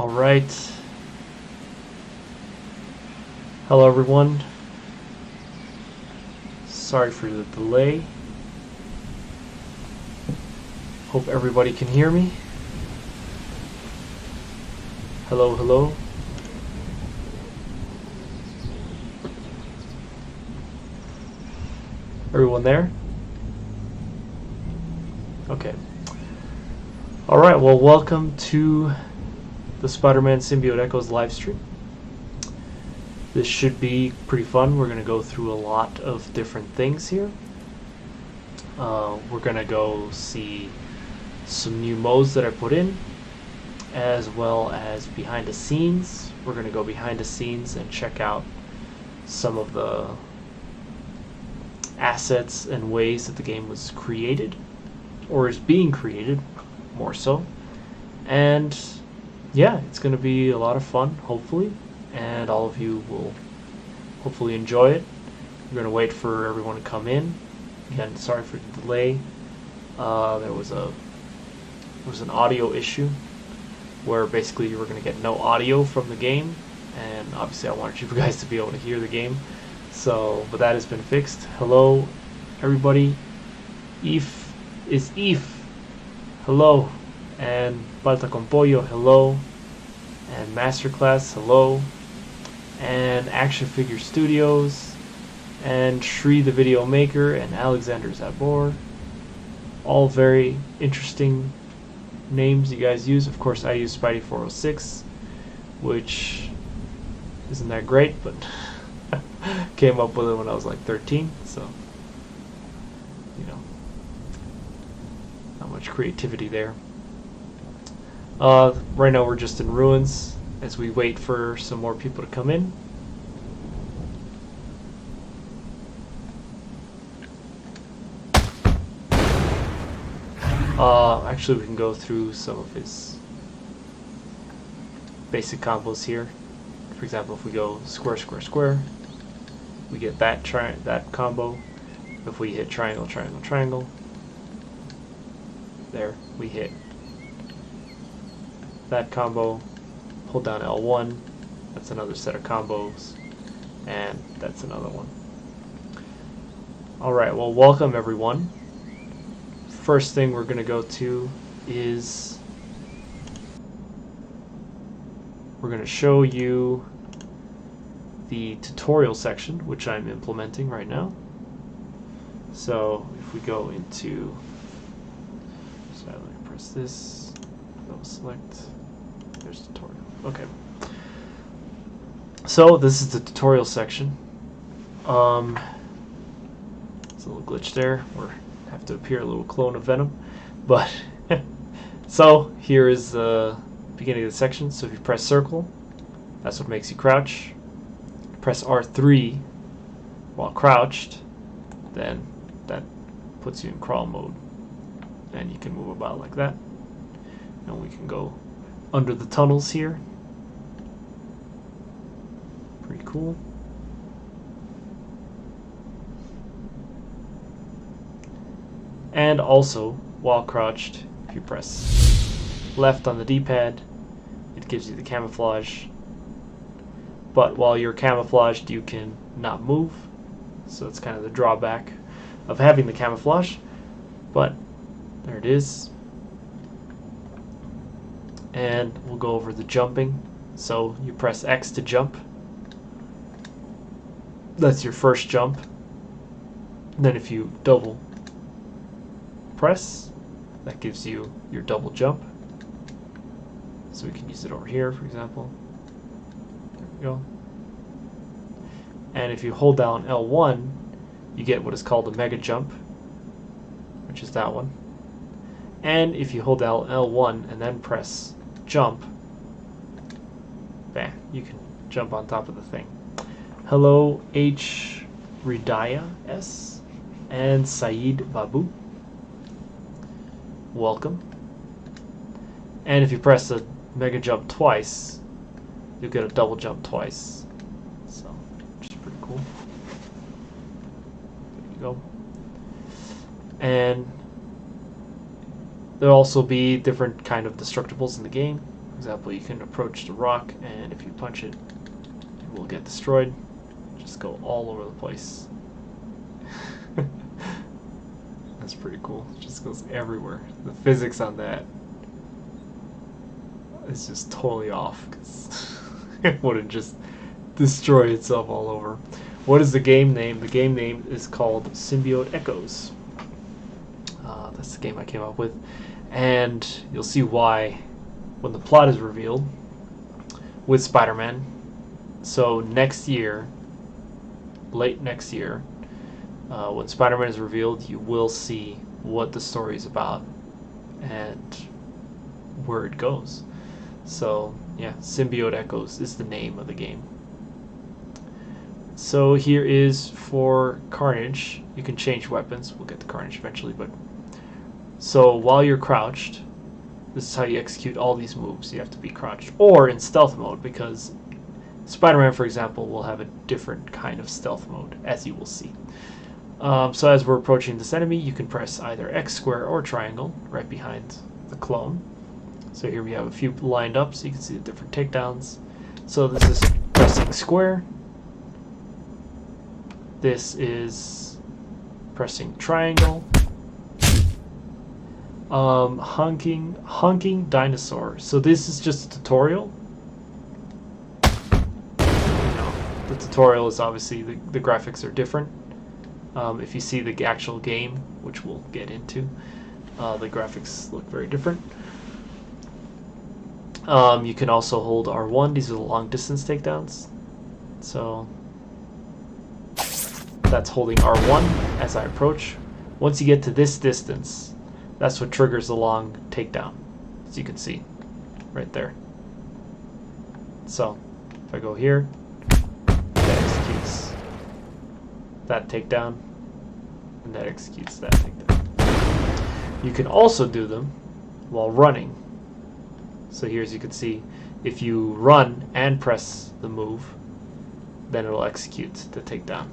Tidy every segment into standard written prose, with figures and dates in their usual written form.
Alright. Hello everyone. Sorry for the delay. Hope everybody can hear me. Hello, hello. Everyone there? Okay. Alright, well, welcome to the Spider-Man Symbiote Echoes live stream. This should be pretty fun. We're going to go through a lot of different things here. We're going to go see some new modes that I put in, as well as behind the scenes. We're going to go behind the scenes and check out some of the assets and ways that the game was created, or is being created, more so. And yeah, it's going to be a lot of fun, hopefully, and all of you will hopefully enjoy it. We're going to wait for everyone to come in. Again, sorry for the delay. There was an audio issue where basically you were going to get no audio from the game, and obviously I wanted you guys to be able to hear the game. So, but that has been fixed. Hello, everybody. Eve is Eve. Hello. And Balta con Pollo, hello. And Masterclass, hello. And Action Figure Studios. And Shri the Video Maker and Alexander Zabor. All very interesting names you guys use. Of course, I use Spidey406, which isn't that great, but came up with it when I was like 13, so, you know, not much creativity there. Right now we're just in ruins as we wait for some more people to come in. Actually, we can go through some of his basic combos here. For example, if we go square, square, square, we get that combo. If we hit triangle, triangle, triangle, there, we hit that combo. Hold down L1, that's another set of combos, and that's another one. Alright, well, welcome everyone. First thing we're going to go to is we're going to show you the tutorial section, which I'm implementing right now. So if we go into, so let me press this, double select, there's tutorial. Okay. So this is the tutorial section. It's a little glitch there. We have to appear a little clone of Venom, but so here is the beginning of the section. So if you press circle, that's what makes you crouch. Press R3 while crouched, then that puts you in crawl mode, and you can move about like that. And we can go under the tunnels here. Pretty cool. And also, while crouched, if you press left on the D-pad, it gives you the camouflage. But while you're camouflaged, you can not move. So it's kind of the drawback of having the camouflage. But there it is. And we'll go over the jumping. So you press X to jump. That's your first jump. Then if you double press, that gives you your double jump. So we can use it over here, for example. There we go. And if you hold down L1, you get what is called a mega jump, which is that one. And if you hold down L1 and then press jump, bam, you can jump on top of the thing. Hello, H. Ridaya S. and Saeed Babu. Welcome. And if you press the mega jump twice, you'll get a double jump twice. So, which is pretty cool. There you go. And there'll also be different kind of destructibles in the game. example, you can approach the rock, and if you punch it, it will get destroyed. Just go all over the place. That's pretty cool. It just goes everywhere. The physics on that is just totally off, because it wouldn't just destroy itself all over. What is the game name? The game name is called Symbiote Echoes. That's the game I came up with, and you'll see why when the plot is revealed with Spider-Man. So next year, late next year, when Spider-Man is revealed, you will see what the story is about and where it goes. So yeah, Symbiote Echoes is the name of the game. So here is for Carnage. You can change weapons. We'll get to Carnage eventually, but so while you're crouched, this is how you execute all these moves. You have to be crouched or in stealth mode, because Spider-Man, for example, will have a different kind of stealth mode, as you will see. So as we're approaching this enemy, you can press either X, square, or triangle right behind the clone. So here we have a few lined up, so you can see the different takedowns. So this is pressing square. This is pressing triangle. Honking dinosaur. So this is just a tutorial. The tutorial is obviously the graphics are different. If you see the actual game, which we'll get into, the graphics look very different. You can also hold R1. These are the long distance takedowns. So that's holding R1 as I approach. Once you get to this distance, that's what triggers the long takedown, as you can see right there. So if I go here, that executes that takedown, and that executes that takedown. You can also do them while running. So here, as you can see, if you run and press the move, then it'll execute the takedown.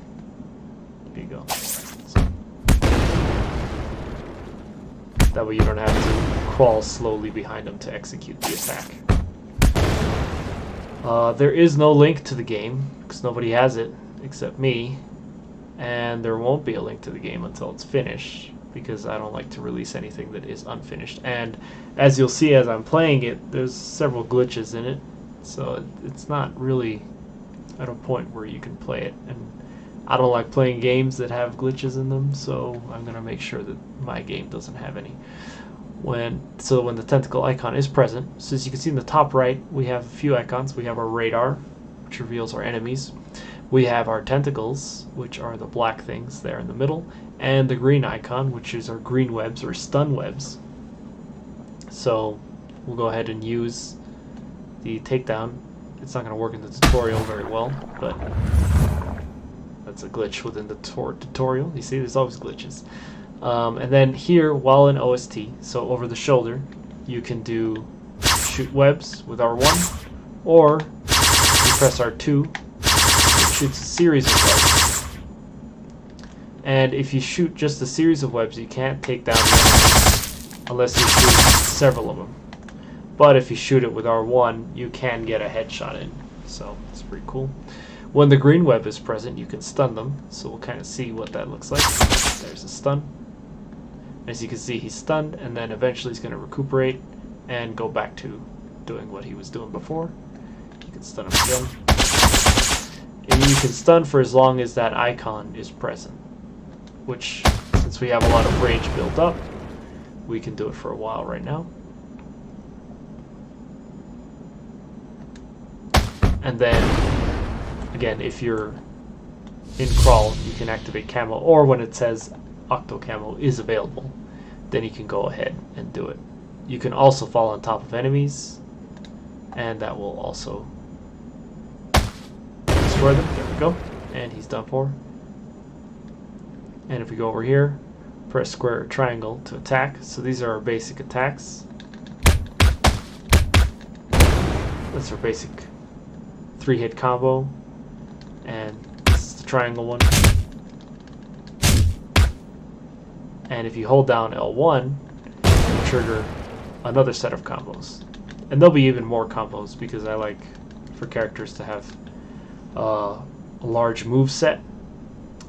Here you go. So that way you don't have to crawl slowly behind them to execute the attack. There is no link to the game, because nobody has it except me, and there won't be a link to the game until it's finished, because I don't like to release anything that is unfinished. And as you'll see as I'm playing it, there's several glitches in it, so it's not really at a point where you can play it. And I don't like playing games that have glitches in them, so I'm going to make sure that my game doesn't have any. When the tentacle icon is present, so as you can see in the top right, we have a few icons. We have our radar, which reveals our enemies. We have our tentacles, which are the black things there in the middle, and the green icon, which is our green webs or stun webs. So we'll go ahead and use the takedown. It's not going to work in the tutorial very well, but that's a glitch within the tutorial. You see, there's always glitches. And then here, while in OST, so over the shoulder, you can do shoot webs with R1, or you press R2, it shoots a series of webs. And if you shoot just a series of webs, you can't take down the enemy unless you shoot several of them. But if you shoot it with R1, you can get a headshot in. So it's pretty cool. When the green web is present, you can stun them. So we'll kind of see what that looks like. There's a stun. As you can see, he's stunned, and then eventually he's going to recuperate and go back to doing what he was doing before. You can stun him again. And you can stun for as long as that icon is present, which, since we have a lot of range built up, we can do it for a while right now. And then, again, if you're in crawl, you can activate camo, or when it says Octo Camo is available, then you can go ahead and do it. You can also fall on top of enemies, and that will also destroy them. There we go. And he's done for. And if we go over here, press square or triangle to attack. So these are our basic attacks. That's our basic 3-hit combo. And this is the triangle one. And if you hold down L1, you trigger another set of combos. And there'll be even more combos because I like for characters to have a large move set.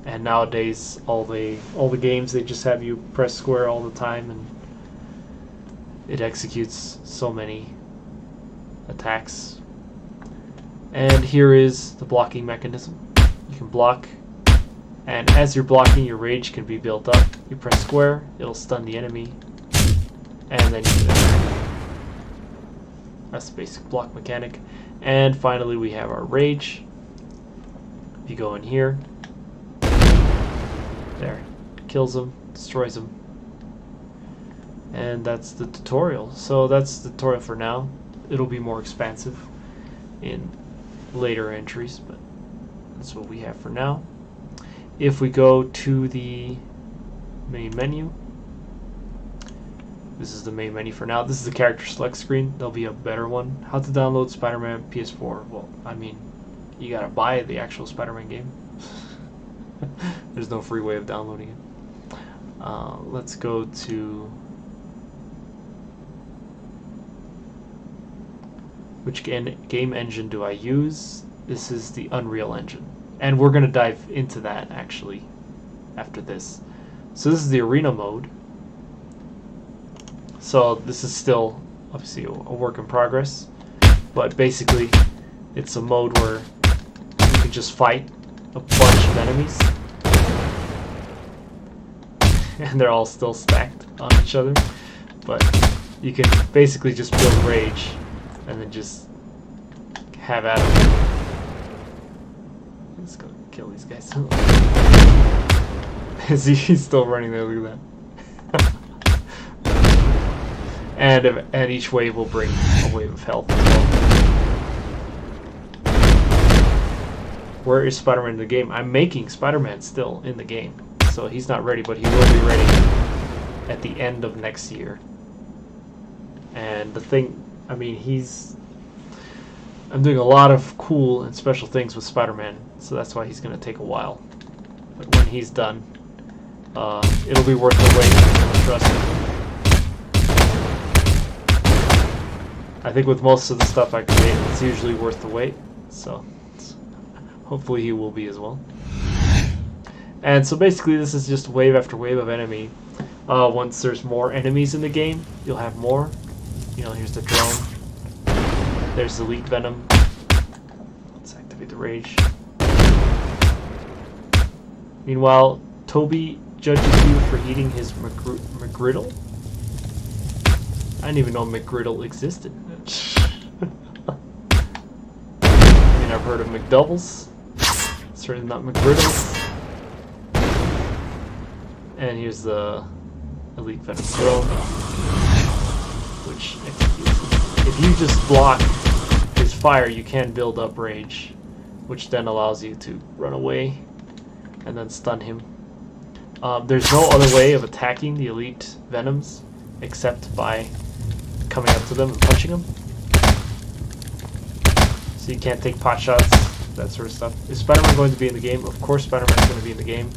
And nowadays, all the games, they just have you press square all the time, and it executes so many attacks. And here is the blocking mechanism. You can block, and as you're blocking, your rage can be built up. You press square, it'll stun the enemy, and then you can attack. That's the basic block mechanic. And finally, we have our rage. If you go in here, there, kills them, destroys them. And that's the tutorial. So that's the tutorial for now. It'll be more expansive in later entries, but that's what we have for now. If we go to the main menu, this is the main menu for now. This is the character select screen. There'll be a better one. How to download Spider-Man PS4. Well, I mean, you gotta buy the actual Spider-Man game. There's no free way of downloading it. Let's go to which game engine do I use? This is the Unreal Engine, and we're gonna dive into that actually after this. So this is the arena mode. So this is still obviously a work in progress, but basically it's a mode where you can just fight a bunch of enemies and they're all still stacked on each other, but you can basically just build rage and then just have at them. Let's go kill these guys. He's still running there, look at that. And each wave will bring a wave of health as well. Where is Spider-Man in the game? I'm making Spider-Man still in the game. So he's not ready, but he will be ready at the end of next year. And the thing, I mean, I'm doing a lot of cool and special things with Spider-Man, so that's why he's going to take a while. But when he's done, it'll be worth the wait, trust me. I think with most of the stuff I create, it's usually worth the wait, so hopefully he will be as well. And so basically this is just wave after wave of enemy. Once there's more enemies in the game, you'll have more. You know, here's the drone. There's the Elite Venom. Let's activate the rage. Meanwhile, Toby judges you for eating his McGriddle. I didn't even know McGriddle existed. I mean, I've heard of McDoubles. Certainly not McGriddles. And here's the Elite Venom Throw, which executes. If you just block his fire, you can build up rage, which then allows you to run away and then stun him. There's no other way of attacking the Elite Venoms except by coming up to them and punching them. So you can't take pot shots, that sort of stuff. Is Spider-Man going to be in the game? Of course Spider-Man's going to be in the game.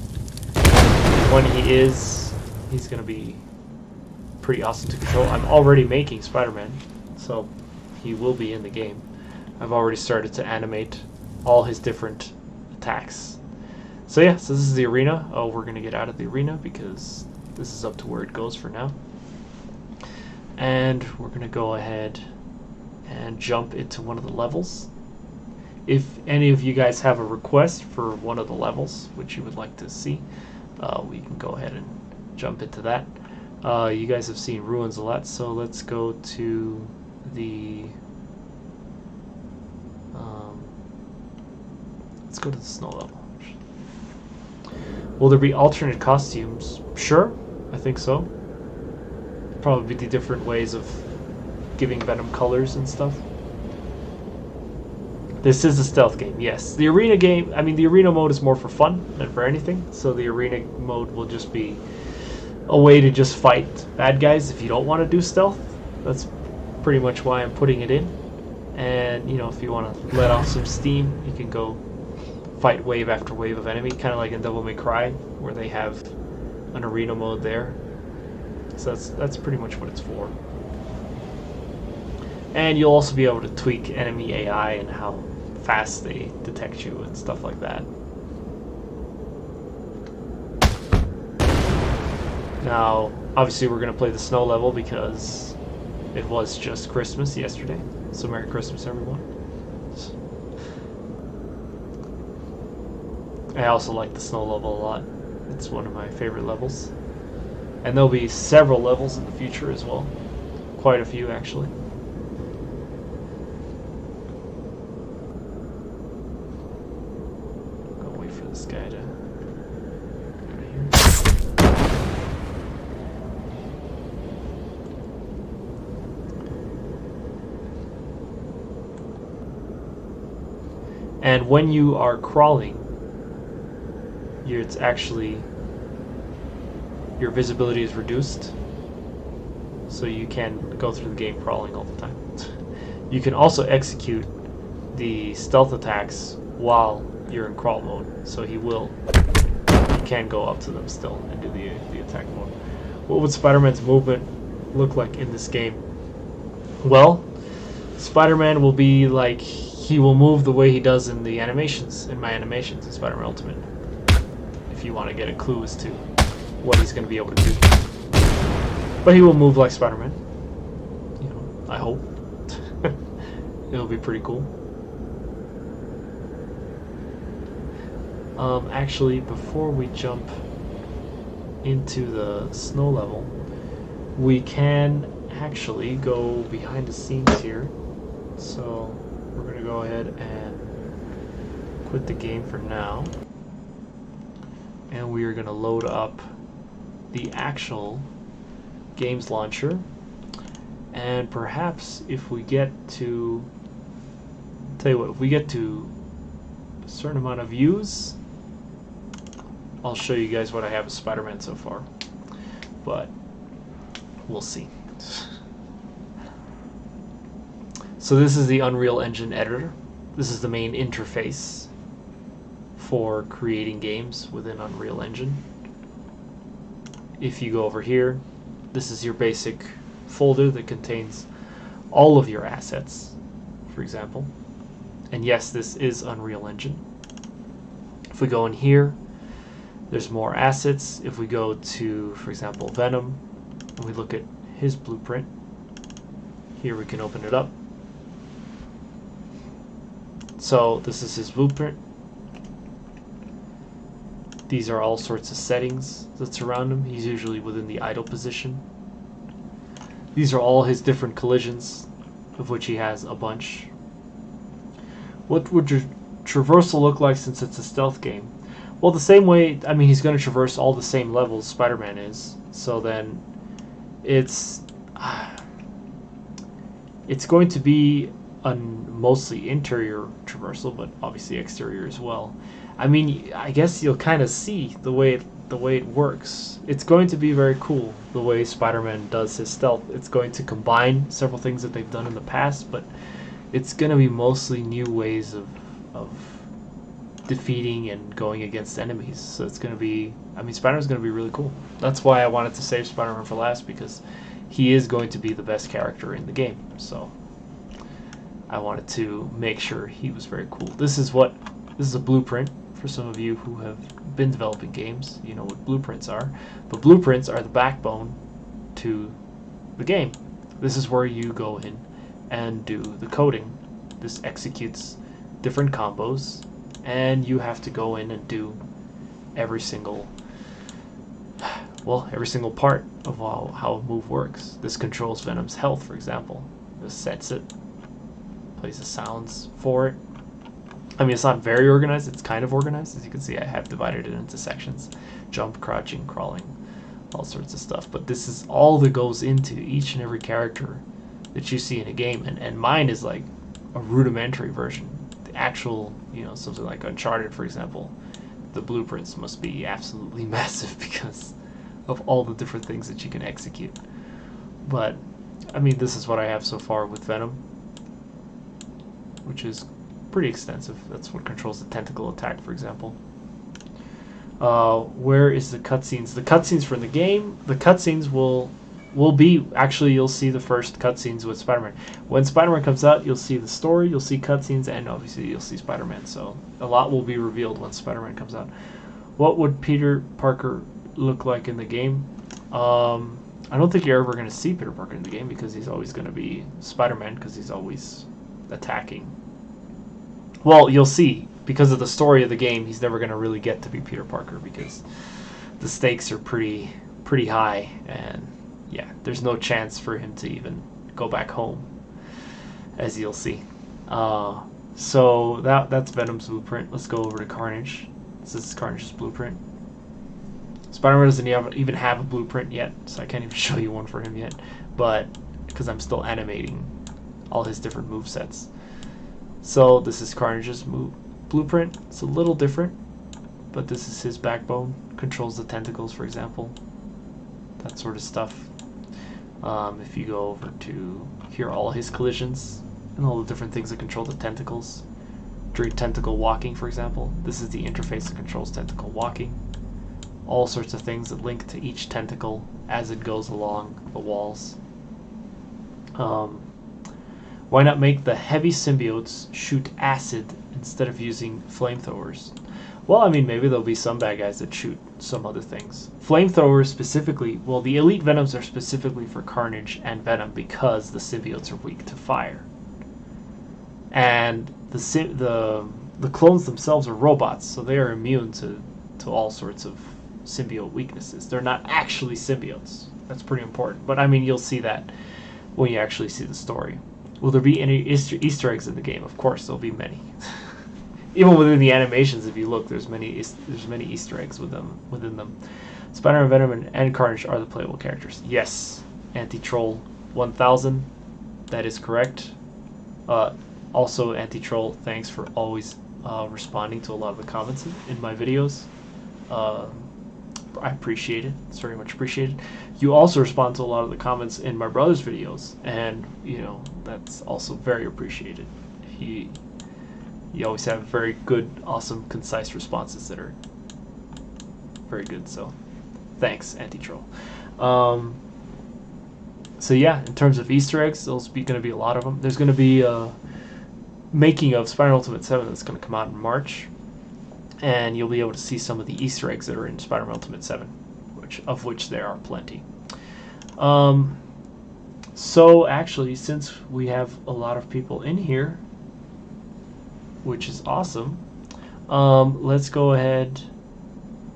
When he is, he's going to be pretty awesome to control. I'm already making Spider-Man, so he will be in the game. I've already started to animate all his different attacks. So yeah, so this is the arena. Oh, we're going to get out of the arena because this is up to where it goes for now. And we're going to go ahead and jump into one of the levels. If any of you guys have a request for one of the levels, which you would like to see, we can go ahead and jump into that. You guys have seen ruins a lot, so let's go to the snow level. Will there be alternate costumes? Sure, I think so. Probably the different ways of giving Venom colors and stuff. This is a stealth game, yes. The arena game, I mean, the arena mode is more for fun than for anything. So the arena mode will just be a way to just fight bad guys if you don't want to do stealth. That's pretty much why I'm putting it in. And, you know, if you want to let off some steam, you can go fight wave after wave of enemy, kind of like in Devil May Cry, where they have an arena mode there. So that's pretty much what it's for. And you'll also be able to tweak enemy AI and how fast they detect you and stuff like that. Now, obviously we're going to play the snow level because it was just Christmas yesterday. So Merry Christmas, everyone. I also like the snow level a lot. It's one of my favorite levels. And there'll be several levels in the future as well. Quite a few, actually. I'll wait for this guy to... And when you are crawling, it's actually, your visibility is reduced, so you can go through the game crawling all the time. You can also execute the stealth attacks while you're in crawl mode, so you can go up to them still and do the attack mode. What would Spider-Man's movement look like in this game? Well, Spider-Man will be like, he will move the way he does in the animations, in my animations in Spider-Man Ultimate. If you want to get a clue as to what he's going to be able to do. But he will move like Spider-Man. You know, I hope. It'll be pretty cool. Actually, before we jump into the snow level, we can actually go behind the scenes here. So we're going to go ahead and quit the game for now. And we are going to load up the actual games launcher. And perhaps if we get to, tell you what, if we get to a certain amount of views, I'll show you guys what I have of Spider-Man so far. But we'll see. So this is the Unreal Engine editor. This is the main interface for creating games within Unreal Engine. If you go over here, this is your basic folder that contains all of your assets, for example. And yes, this is Unreal Engine. If we go in here, there's more assets. If we go to, for example, Venom, and we look at his blueprint, here we can open it up. So this is his blueprint. These are all sorts of settings that surround him. He's usually within the idle position. These are all his different collisions, of which he has a bunch. What would your traversal look like since it's a stealth game? Well, the same way, I mean, he's going to traverse all the same levels Spider-Man is. So then it's going to be a mostly interior traversal, but obviously exterior as well. I mean, I guess you'll kind of see the way it works. It's going to be very cool the way Spider-Man does his stealth. It's going to combine several things that they've done in the past, but it's going to be mostly new ways of defeating and going against enemies. So it's going to be, I mean, Spider-Man's going to be really cool. That's why I wanted to save Spider-Man for last, because he is going to be the best character in the game. So I wanted to make sure he was very cool. This is a blueprint. For some of you who have been developing games, you know what blueprints are. But blueprints are the backbone to the game. This is where you go in and do the coding. This executes different combos, and you have to go in and do every single part of how a move works. This controls Venom's health, for example. This sets it, plays the sounds for it. I mean, it's not very organized, it's kind of organized. As you can see, I have divided it into sections. Jump, crouching, crawling, all sorts of stuff. But this is all that goes into each and every character that you see in a game. And mine is like a rudimentary version. The actual, you know, something like Uncharted, for example, the blueprints must be absolutely massive because of all the different things that you can execute. But, I mean, this is what I have so far with Venom, which is pretty extensive. That's what controls the tentacle attack, for example. Where is the cutscenes? The cutscenes from the game, the cutscenes will will be, actually, you'll see the first cutscenes with Spider-Man. When Spider-Man comes out, you'll see the story, you'll see cutscenes, and obviously you'll see Spider-Man. So a lot will be revealed when Spider-Man comes out. What would Peter Parker look like in the game? I don't think you're ever going to see Peter Parker in the game because he's always going to be Spider-Man because he's always attacking. Well, you'll see. Because of the story of the game, he's never going to really get to be Peter Parker because the stakes are pretty high, and yeah, there's no chance for him to even go back home, as you'll see. So that's Venom's blueprint. Let's go over to Carnage. This is Carnage's blueprint. Spider-Man doesn't even have a blueprint yet, so I can't even show you one for him yet, but because I'm still animating all his different movesets. So this is Carnage's blueprint. It's a little different, but this is his backbone. Controls the tentacles, for example. That sort of stuff. If you go over to here, all his collisions and all the different things that control the tentacles. During tentacle walking, for example, this is the interface that controls tentacle walking. All sorts of things that link to each tentacle as it goes along the walls. Why not make the heavy symbiotes shoot acid instead of using flamethrowers? Well, I mean, maybe there'll be some bad guys that shoot some other things. Flamethrowers specifically, well, the Elite Venoms are specifically for Carnage and Venom because the symbiotes are weak to fire. And the clones themselves are robots, so they are immune to all sorts of symbiote weaknesses. They're not actually symbiotes. That's pretty important. But I mean, you'll see that when you actually see the story. Will there be any Easter eggs in the game? Of course, there'll be many. Even within the animations, if you look, there's many Easter eggs within them. Spider-Man, Venom, and Carnage are the playable characters. Yes, Anti-Troll 1000. That is correct. Also, Anti-Troll, thanks for always responding to a lot of the comments in my videos. I appreciate it. It's very much appreciated. You also respond to a lot of the comments in my brother's videos, and you know that's also very appreciated. You always have very good, awesome, concise responses that are very good. So, thanks, Anti-Troll. So yeah, in terms of Easter eggs, there's going to be a lot of them. There's going to be a making of Spider-Man Ultimate 7 that's going to come out in March. And you'll be able to see some of the Easter eggs that are in Spider-Man Ultimate 7, of which there are plenty. So actually, since we have a lot of people in here, which is awesome, let's go ahead.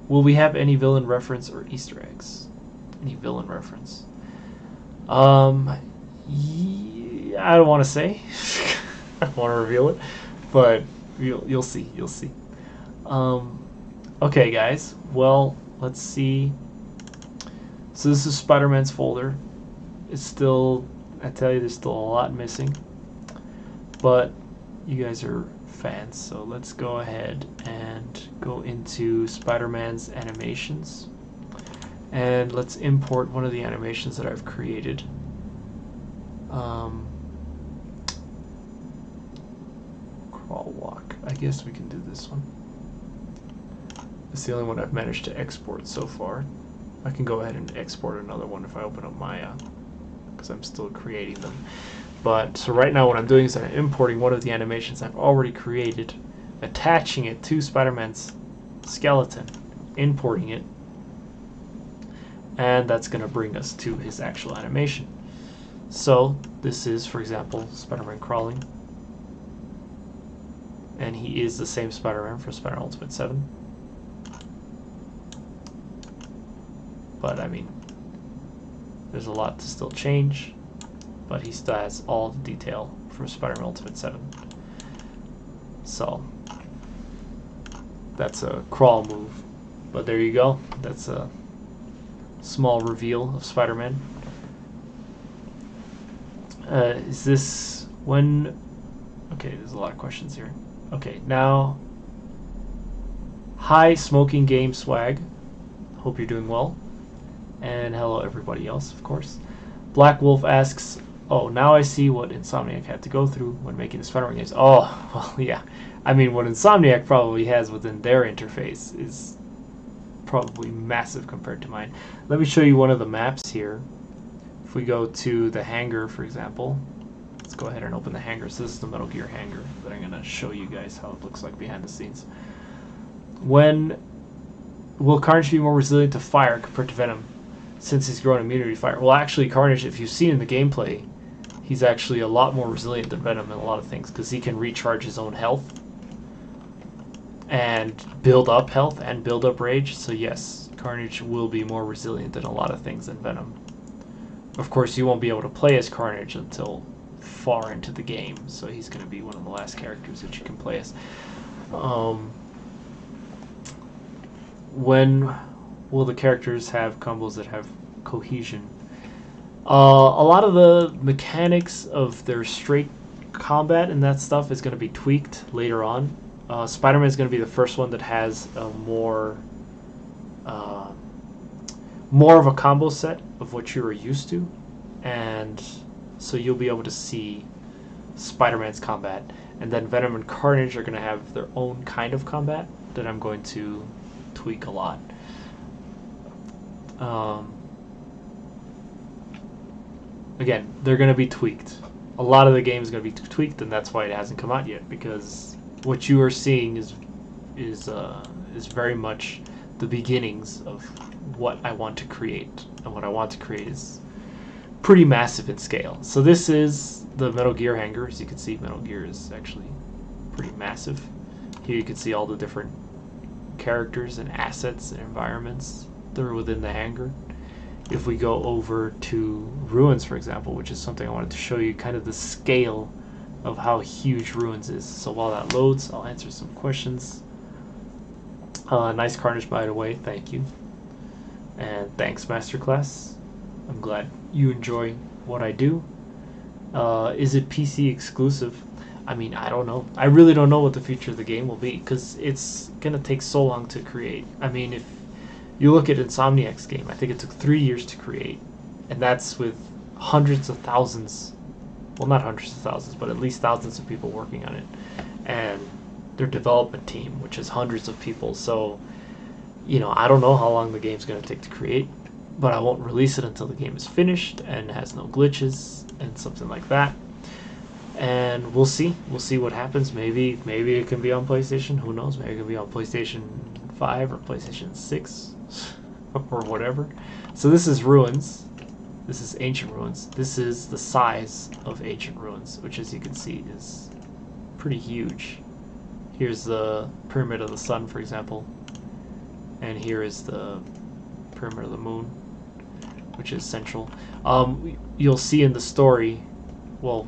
Will we have any villain reference or Easter eggs? Any villain reference? Yeah, I don't want to say. I don't want to reveal it, but you'll see. You'll see. Okay, guys. Well, let's see. So this is Spider-Man's folder. It's still, I tell you, there's still a lot missing. But you guys are fans, so let's go ahead and go into Spider-Man's animations. And let's import one of the animations that I've created. Crawl walk. I guess we can do this one. It's the only one I've managed to export so far. I can go ahead and export another one if I open up Maya, because I'm still creating them. But so right now what I'm doing is I'm importing one of the animations I've already created, attaching it to Spider-Man's skeleton, importing it, and that's going to bring us to his actual animation. So this is, for example, Spider-Man crawling, and he is the same Spider-Man for Spider-Man Ultimate 7. But I mean, there's a lot to still change, but he still has all the detail from Spider-Man Ultimate 7. So that's a crawl move, but there you go. That's a small reveal of Spider-Man. Is this when? Okay, there's a lot of questions here. Okay, now, hi Smoking Game Swag. Hope you're doing well. And hello everybody else, of course. Black Wolf asks, oh, now I see what Insomniac had to go through when making the Spider-Man games. Oh, well, yeah. I mean, what Insomniac probably has within their interface is probably massive compared to mine. Let me show you one of the maps here. If we go to the hangar, for example, let's go ahead and open the hangar. So this is the Metal Gear hangar that I'm going to show you guys how it looks like behind the scenes. Will Carnage be more resilient to fire compared to Venom since he's grown immunity to fire? Well, actually, Carnage, if you've seen in the gameplay, he's actually a lot more resilient than Venom in a lot of things because he can recharge his own health and build up health and build up rage. So yes, Carnage will be more resilient in a lot of things than Venom. Of course, you won't be able to play as Carnage until far into the game, so he's going to be one of the last characters that you can play as. When will the characters have combos that have cohesion? A lot of the mechanics of their straight combat and that stuff is going to be tweaked later on. Spider-Man is going to be the first one that has a more of a combo set of what you were used to, and so you'll be able to see Spider-Man's combat. And then Venom and Carnage are going to have their own kind of combat that I'm going to tweak a lot. Again, they're going to be tweaked. A lot of the game is going to be tweaked, and that's why it hasn't come out yet, because what you are seeing is very much the beginnings of what I want to create, and what I want to create is pretty massive in scale. So this is the Metal Gear hangar. As you can see, Metal Gear is actually pretty massive. Here you can see all the different characters and assets and environments that are within the hangar. If we go over to Ruins, for example, which is something I wanted to show you, kind of the scale of how huge Ruins is. So while that loads, I'll answer some questions. Nice Carnage, by the way, thank you. And thanks, Masterclass. I'm glad you enjoy what I do. Is it PC exclusive? I mean, I don't know. I really don't know what the future of the game will be, because it's going to take so long to create. I mean, if you look at Insomniac's game, I think it took 3 years to create, and that's with hundreds of thousands, well, not hundreds of thousands, but at least thousands of people working on it, and their development team, which is hundreds of people. So, you know, I don't know how long the game's going to take to create, but I won't release it until the game is finished and has no glitches and something like that. And we'll see what happens. Maybe it can be on PlayStation, who knows, maybe it can be on PlayStation 5 or PlayStation 6 or whatever. So this is Ruins. This is Ancient Ruins. This is the size of Ancient Ruins, which, as you can see, is pretty huge. Here's the Pyramid of the Sun, for example, and here is the Pyramid of the Moon, which is central. You'll see in the story, well,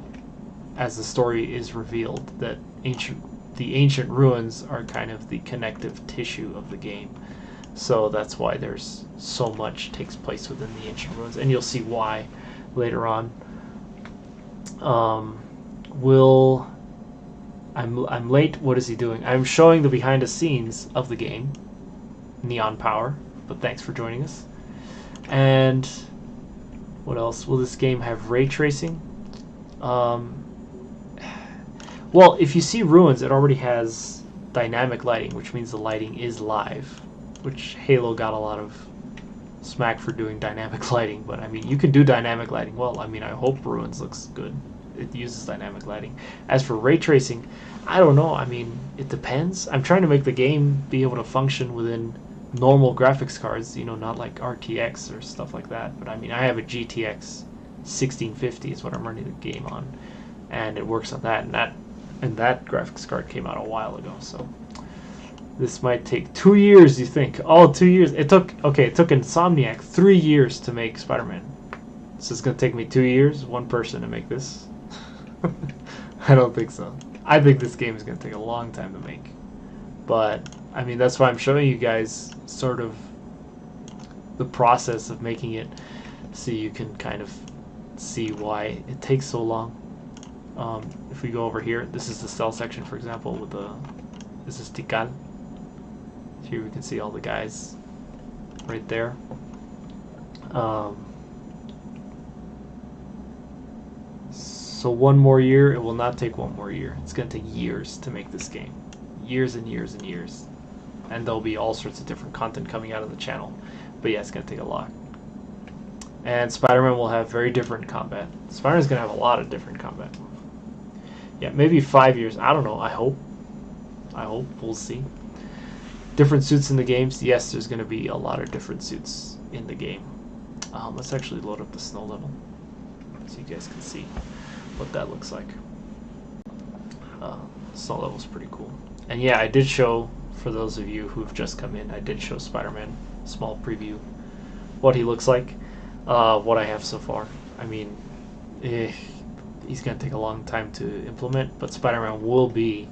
as the story is revealed, that the ancient ruins are kind of the connective tissue of the game. So that's why there's so much takes place within the ancient ruins, and you'll see why later on. I'm late. What is he doing? I'm showing the behind the scenes of the game, Neon Power. But thanks for joining us. And what else? Will this game have ray tracing? Well, if you see Ruins, it already has dynamic lighting, which means the lighting is live, which Halo got a lot of smack for doing dynamic lighting, but I mean, you can do dynamic lighting well. I mean, I hope Ruins looks good. It uses dynamic lighting. As for ray tracing, I don't know. I mean, it depends. I'm trying to make the game be able to function within normal graphics cards, you know, not like RTX or stuff like that. But I mean, I have a GTX 1650 is what I'm running the game on, and it works on that, and that graphics card came out a while ago. So this might take 2 years, you think? Oh, 2 years. It took Insomniac 3 years to make Spider-Man. So it's gonna take me 2 years, one person, to make this? I don't think so. I think this game is gonna take a long time to make. But I mean, that's why I'm showing you guys sort of the process of making it, so you can kind of see why it takes so long. If we go over here, this is the cell section, for example, with this is Tikal. Here we can see all the guys right there. So 1 more year. It will not take 1 more year. It's going to take years to make this game. Years and years and years. And there'll be all sorts of different content coming out of the channel. But yeah, it's going to take a lot. And Spider-Man will have very different combat. Spider-Man's going to have a lot of different combat. Yeah, maybe 5 years. I don't know. I hope. We'll see. Different suits in the games. Yes, there's going to be a lot of different suits in the game. Let's actually load up the snow level so you guys can see what that looks like. Snow level's pretty cool. And yeah, I did show, for those of you who've just come in, I did show Spider-Man, small preview, what he looks like, what I have so far. I mean, he's going to take a long time to implement, but Spider-Man will be,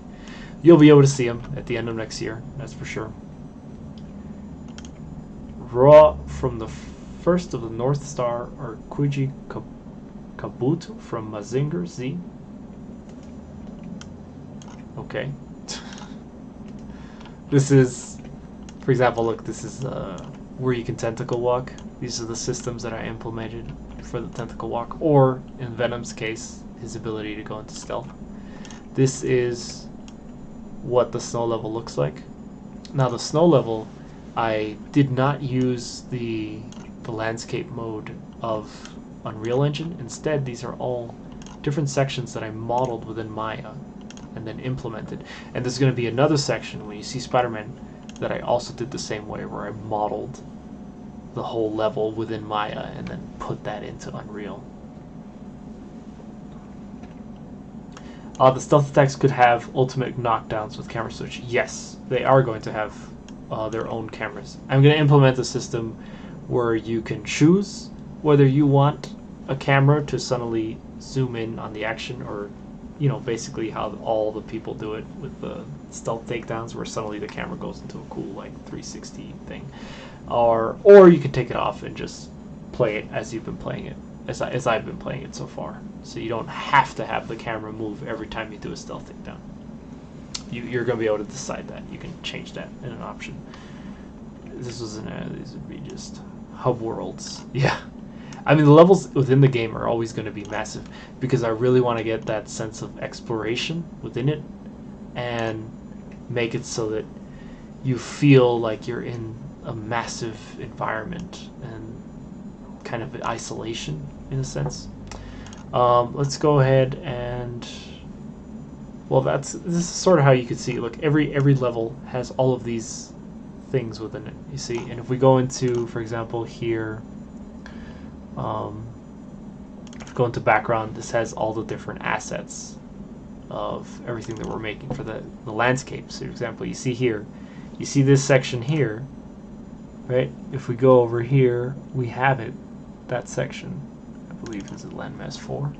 you'll be able to see him at the end of next year, that's for sure. Raw from the first of the North Star, or Kuiji Kabuto from Mazinger Z. Okay. This is, for example, look, this is where you can tentacle walk. These are the systems that I implemented for the tentacle walk, or in Venom's case, his ability to go into stealth. This is what the snow level looks like. Now the snow level, I did not use the landscape mode of Unreal Engine. Instead, these are all different sections that I modeled within Maya and then implemented. And there's going to be another section when you see Spider-Man that I also did the same way, where I modeled the whole level within Maya and then put that into Unreal. The stealth attacks could have ultimate knockdowns with camera switch. Yes, they are going to have their own cameras. I'm going to implement a system where you can choose whether you want a camera to suddenly zoom in on the action, or basically how all the people do it with the stealth takedowns, where suddenly the camera goes into a cool like 360 thing, or you can take it off and just play it as you've been playing it, as I've been playing it so far. So you don't have to have the camera move every time you do a stealth takedown. You're going to be able to decide that. You can change that in an option. This was these would be just hub worlds. Yeah. I mean, the levels within the game are always going to be massive, because I really want to get that sense of exploration within it and make it so that you feel like you're in a massive environment and kind of isolation in a sense. Let's go ahead and, well, this is sort of how you can see. Look, every level has all of these things within it, you see. And if we go into, for example, here, if we go into background, this has all the different assets of everything that we're making for the landscape. So for example, you see here, you see this section here, right? If we go over here, we have it, that section, I believe, is it landmass 4?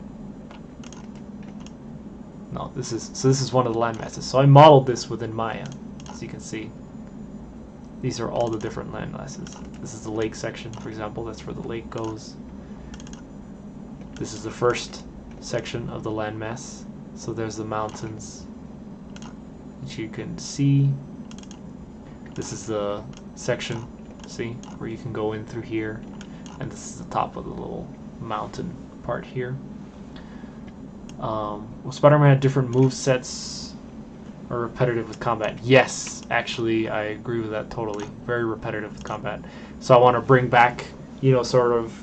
No, this is one of the landmasses. So I modeled this within Maya, as you can see. These are all the different landmasses. This is the lake section, for example. That's where the lake goes. This is the first section of the landmass. So there's the mountains, which you can see. This is the section, see, where you can go in through here. And this is the top of the little mountain part here. Will Spider-Man have different move sets or repetitive with combat? Yes, actually, I agree with that totally. Very repetitive with combat. So I want to bring back, sort of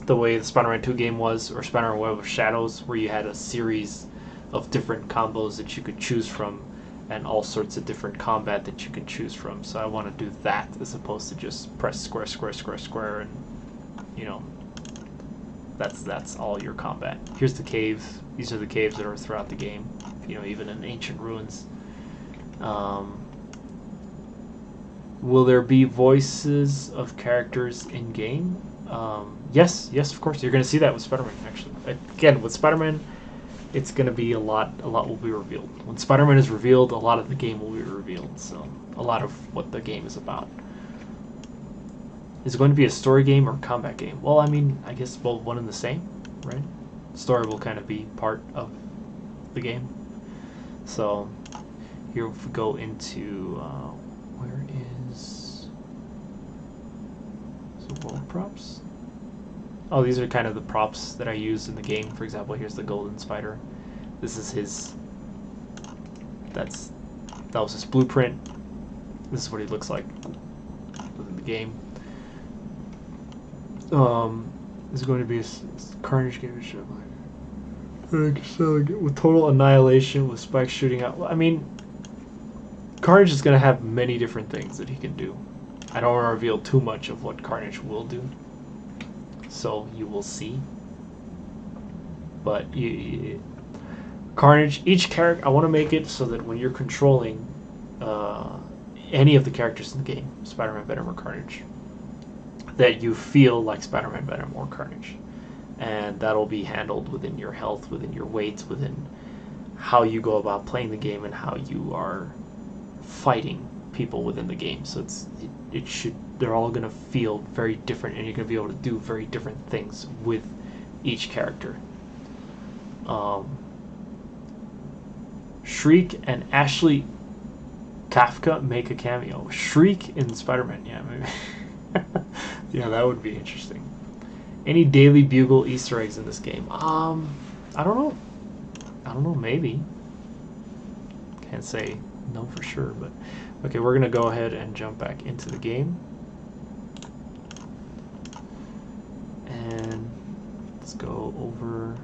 the way the Spider-Man 2 game was, or Spider-Man Web of Shadows, where you had a series of different combos that you could choose from, and all sorts of different combat that you can choose from. So I want to do that as opposed to just press square, square, square, square, and that's all your combat. Here's the cave. These are the caves that are throughout the game, even in ancient ruins. Will there be voices of characters in game? Yes, of course. You're going to see that with Spider-Man, actually. Again, with Spider-Man, it's going to be a lot will be revealed. When Spider-Man is revealed, a lot of the game will be revealed. So a lot of what the game is about. Is it going to be a story game or a combat game? Well, I mean, I guess both one and the same, right? Story will kind of be part of the game. So here if we go into where is world props? Oh, these are kind of the props that I used in the game. For example, here's the golden spider. This is his. That was his blueprint. This is what he looks like within the game. is going to be a Carnage game. So with total annihilation, with spikes shooting out. I mean, Carnage is going to have many different things that he can do. I don't want to reveal too much of what Carnage will do, so you will see. But Carnage, each character, I want to make it so that when you're controlling any of the characters in the game, Spider-Man, Venom, or Carnage, that you feel like Spider-Man, Venom, or Carnage. And that'll be handled within your health, within your weights, within how you go about playing the game and how you are fighting people within the game. So they're all going to feel very different, and you're going to be able to do very different things with each character. Shriek and Ashley Kafka make a cameo. Shriek in Spider-Man, yeah, maybe. Yeah, that would be interesting. Any Daily Bugle Easter eggs in this game? I don't know, maybe. Can't say no for sure, but okay, we're gonna go ahead and jump back into the game. And let's go over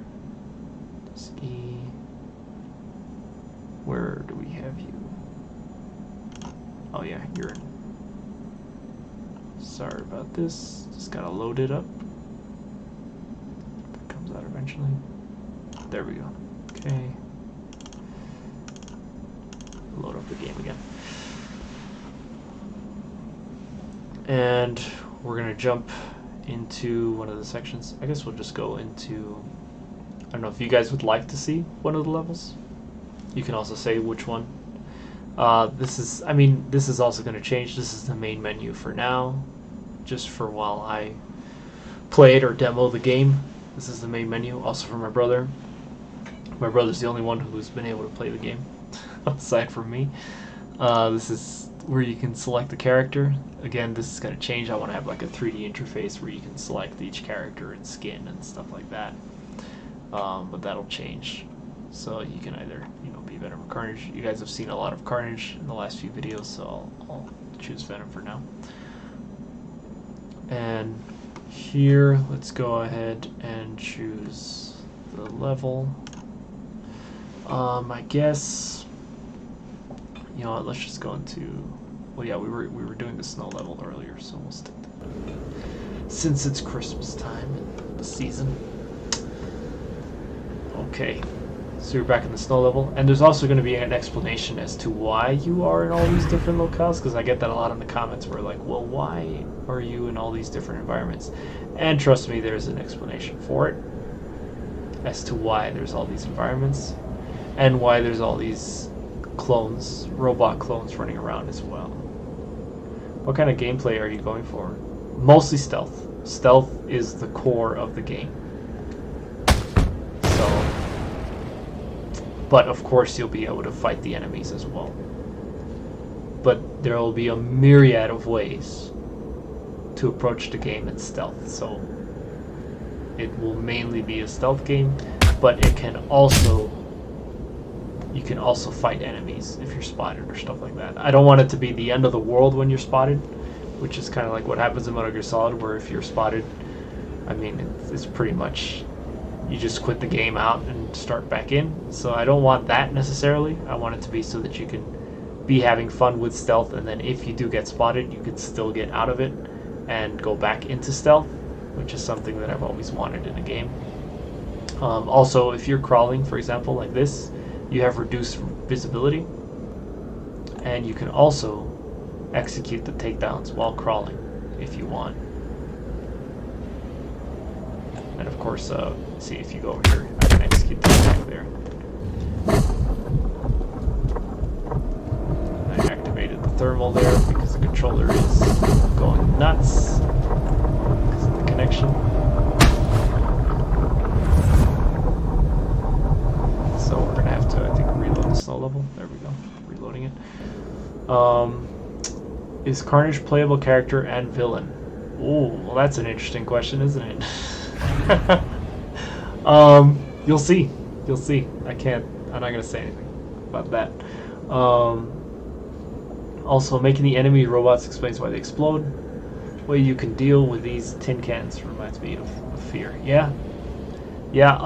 to see, where do we have you? Oh yeah, you're in. Sorry about this, just gotta load it up. It comes out eventually. There we go. Okay. Load up the game again. And we're gonna jump into one of the sections. I guess we'll just go into, I don't know if you guys would like to see one of the levels. You can also say which one. This is also going to change. This is the main menu for now, just for while I play it or demo the game. This is the main menu. Also for my brother. My brother's the only one who's been able to play the game, aside from me. This is where you can select the character. Again, this is going to change. I want to have like a 3D interface where you can select each character and skin and stuff like that. But that'll change. So you can either, be Venom or Carnage. You guys have seen a lot of Carnage in the last few videos, so I'll choose Venom for now. And here, let's go ahead and choose the level. I guess, let's just go into, well, yeah, we were doing the snow level earlier, so we'll stick to that. Since it's Christmas time in the season. Okay. So you're back in the snow level, and there's also going to be an explanation as to why you are in all these different locales, because I get that a lot in the comments where like, well, why are you in all these different environments? And trust me, there's an explanation for it as to why there's all these environments and why there's all these clones, robot clones running around as well. What kind of gameplay are you going for? Mostly stealth. Stealth is the core of the game. But of course you'll be able to fight the enemies as well. But there will be a myriad of ways to approach the game in stealth. So it will mainly be a stealth game, but it can also, you can also fight enemies if you're spotted or stuff like that. I don't want it to be the end of the world when you're spotted, which is kind of like what happens in Metal Gear Solid, where if you're spotted, I mean, it's pretty much, you just quit the game out and start back in. So I don't want that necessarily. I want it to be so that you can be having fun with stealth, and then if you do get spotted, you can still get out of it and go back into stealth, which is something that I've always wanted in a game. Also, if you're crawling, for example, like this, you have reduced visibility, and you can also execute the takedowns while crawling if you want. And of course, see, if you go over here, I can execute the attack there. I activated the thermal there because the controller is going nuts because of the connection. So we're gonna have to, I think, reload the snow level. There we go, reloading it. Is Carnage playable character and villain? Ooh, well, that's an interesting question, isn't it? You'll see. You'll see. I'm not gonna say anything about that. Also, making the enemy robots explains why they explode. way you can deal with these tin cans reminds me of Fear. Yeah. Yeah,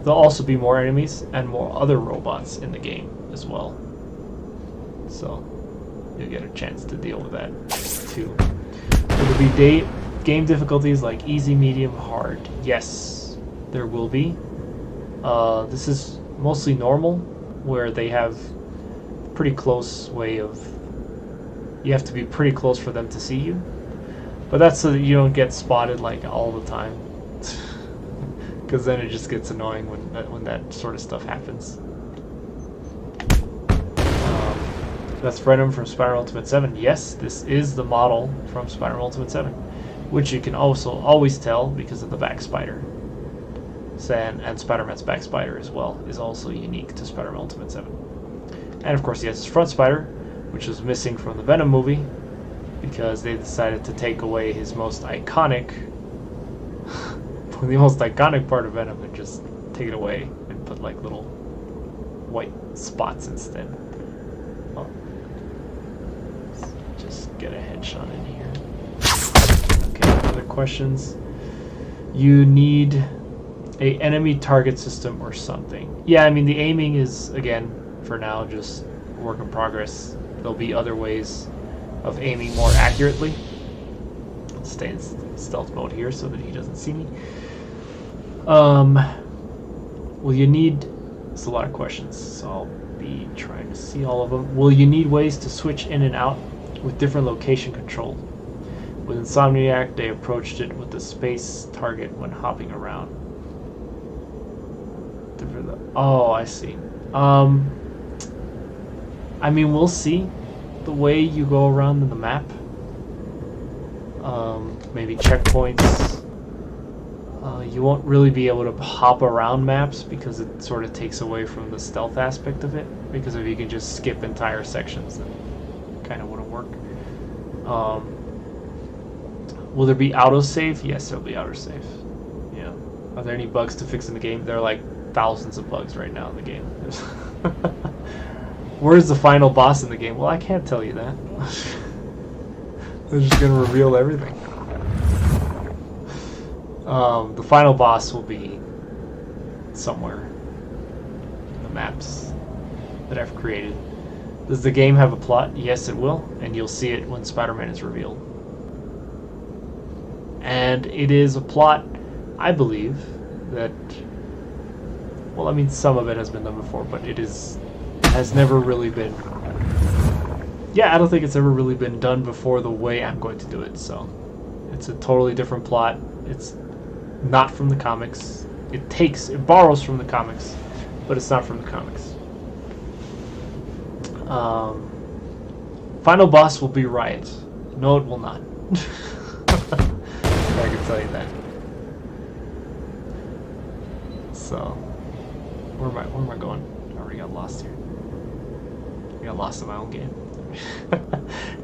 there'll also be more enemies and more other robots in the game as well. So, you'll get a chance to deal with that too. Will there be game difficulties like easy, medium, hard? Yes, there will be. This is mostly normal, where they have pretty close way of... You have to be pretty close for them to see you. But that's so that you don't get spotted like all the time. Because then it just gets annoying when that sort of stuff happens. That's Venom from Spider-Man Ultimate 7. Yes, this is the model from Spider-Man Ultimate 7. Which you can also always tell because of the back spider. And Spider-Man's back spider as well is also unique to Spider-Man Ultimate 7. And of course he has his front spider, which was missing from the Venom movie. Because they decided to take away his most iconic... the most iconic part of Venom and just take it away and put like little white spots instead. Oh. Let's just get a headshot in here. Okay, other questions? You need a enemy target system or something. Yeah, I mean the aiming is, again, for now, just work in progress. There'll be other ways of aiming more accurately. Let's stay in stealth mode here so that he doesn't see me. Will you need... It's a lot of questions, so I'll be trying to see all of them. Will you need ways to switch in and out with different location control? With Insomniac, they approached it with the space target when hopping around. Oh, I see. I mean, we'll see the way you go around in the map. Maybe checkpoints. You won't really be able to hop around maps because it sort of takes away from the stealth aspect of it. Because if you can just skip entire sections, then it kind of wouldn't work. Will there be autosave? Yes, there'll be autosave. Yeah. Are there any bugs to fix in the game? There are like thousands of bugs right now in the game. Where's the final boss in the game? Well, I can't tell you that. They're just gonna reveal everything. The final boss will be somewhere in the maps that I've created. Does the game have a plot? Yes, it will, and you'll see it when Spider-Man is revealed. And it is a plot, I believe, that... Well, I mean, some of it has been done before, but has never really been... Yeah, I don't think it's ever really been done before the way I'm going to do it, so... It's a totally different plot. It's not from the comics. It borrows from the comics, but it's not from the comics. Final boss will be Riot. No, it will not. I can tell you that. So, where am I going? I already got lost here. I got lost in my own game.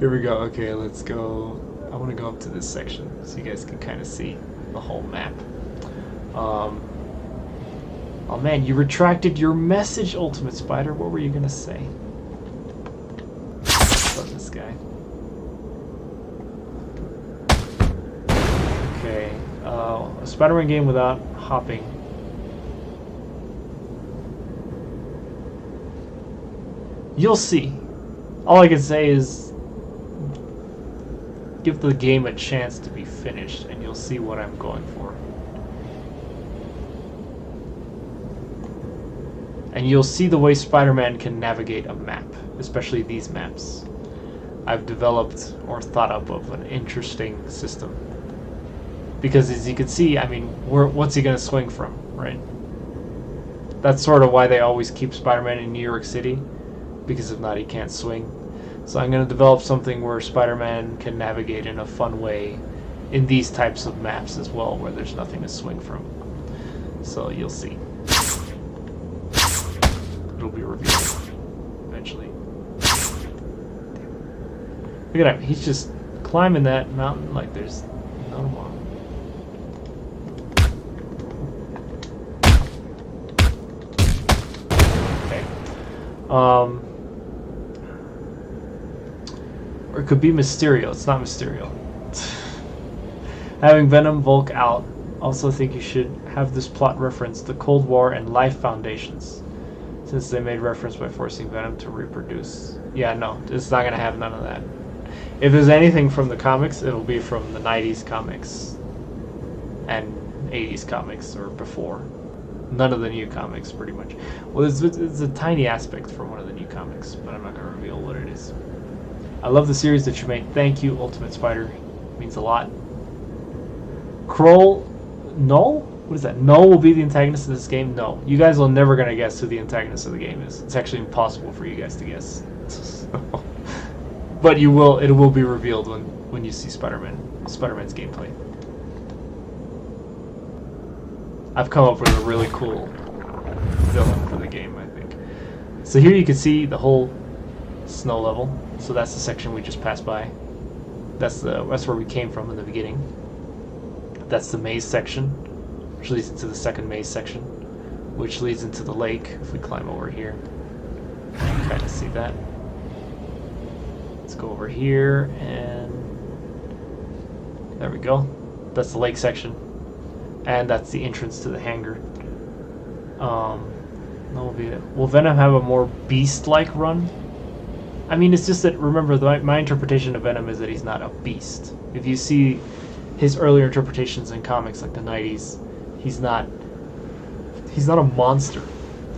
Here we go. Okay, let's go. I want to go up to this section so you guys can kind of see the whole map. Oh man, you retracted your message, Ultimate Spider. What were you gonna say? About this guy. Okay, a Spider-Man game without hopping. You'll see. All I can say is give the game a chance to be finished and you'll see what I'm going for. And you'll see the way Spider-Man can navigate a map, especially these maps. I've developed or thought up of an interesting system. Because as you can see, I mean, what's he going to swing from, right? That's sort of why they always keep Spider-Man in New York City. Because if not, he can't swing. So I'm going to develop something where Spider-Man can navigate in a fun way in these types of maps as well, where there's nothing to swing from. So you'll see. It'll be revealed eventually. Look at him. He's just climbing that mountain like there's no tomorrow. Okay. Or it could be Mysterio. It's not Mysterio. Having Venom Volk out. Also think you should have this plot reference the Cold War and Life Foundations, since they made reference by forcing Venom to reproduce. Yeah, no, it's not going to have none of that. If there's anything from the comics, it'll be from the 90s comics and 80s comics or before. None of the new comics, pretty much. Well, it's a tiny aspect from one of the new comics, but I'm not going to reveal what it is. I love the series that you made. Thank you, Ultimate Spider. It means a lot. Kroll, Null? What is that? Null will be the antagonist of this game? No. You guys are never going to guess who the antagonist of the game is. It's actually impossible for you guys to guess. But you will. It will be revealed when you see Spiderman's gameplay. I've come up with a really cool villain for the game, I think. So here you can see the whole snow level. So that's the section we just passed by. That's where we came from in the beginning. That's the maze section, which leads into the second maze section, which leads into the lake. If we climb over here, you can kind of see that. Let's go over here, and there we go. That's the lake section. And that's the entrance to the hangar. Will Venom have a more beast-like run? I mean, it's just that, remember, my interpretation of Venom is that he's not a beast. If you see his earlier interpretations in comics, like the 90s, he's not a monster.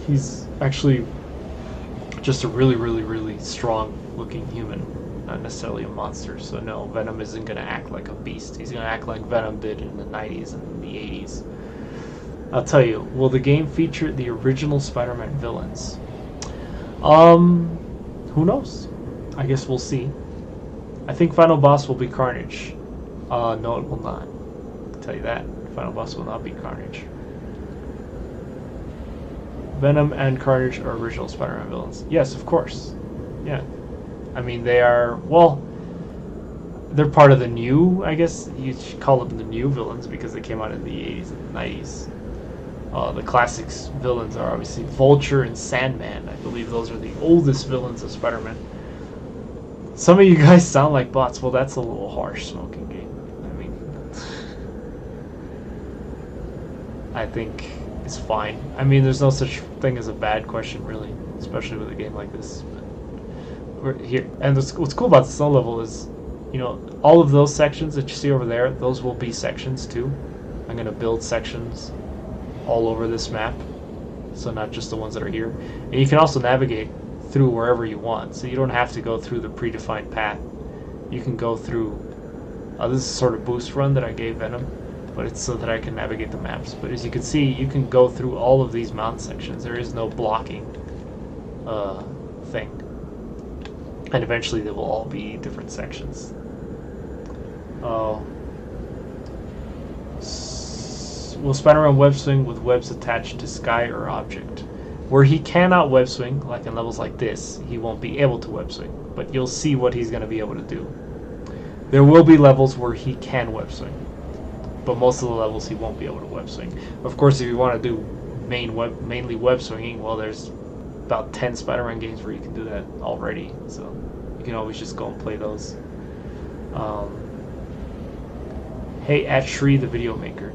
He's actually just a really, really, really strong-looking human, not necessarily a monster. So no, Venom isn't going to act like a beast. He's going to act like Venom did in the 90s and the 80s. I'll tell you, will the game feature the original Spider-Man villains? Who knows? I guess we'll see. I think final boss will be Carnage. No, it will not. I'll tell you that. Final boss will not be Carnage. Venom and Carnage are original Spider-Man villains. Yes, of course. Yeah. I mean, they are, well, they're part of the new, I guess you should call them the new villains because they came out in the 80s and the 90s. The classics villains are obviously Vulture and Sandman. I believe those are the oldest villains of Spider-Man. Some of you guys sound like bots. Well, that's a little harsh, Smoking Game. I mean, I think it's fine. I mean, there's no such thing as a bad question, really, especially with a game like this. But we're here, and what's cool about the snow level is, you know, all of those sections that you see over there, those will be sections too. I'm going to build sections all over this map, so not just the ones that are here. And you can also navigate through wherever you want, so you don't have to go through the predefined path. You can go through, this is sort of boost run that I gave Venom, but it's so that I can navigate the maps. But as you can see, you can go through all of these mountain sections. There is no blocking thing. And eventually they will all be different sections. Will Spider-Man web swing with webs attached to sky or object? Where he cannot web swing, like in levels like this, he won't be able to web swing. But you'll see what he's going to be able to do. There will be levels where he can web swing, but most of the levels he won't be able to web swing. Of course, if you want to do mainly web swinging, well, there's about 10 Spider-Man games where you can do that already. So you can always just go and play those. Hey, at Shree the Video Maker.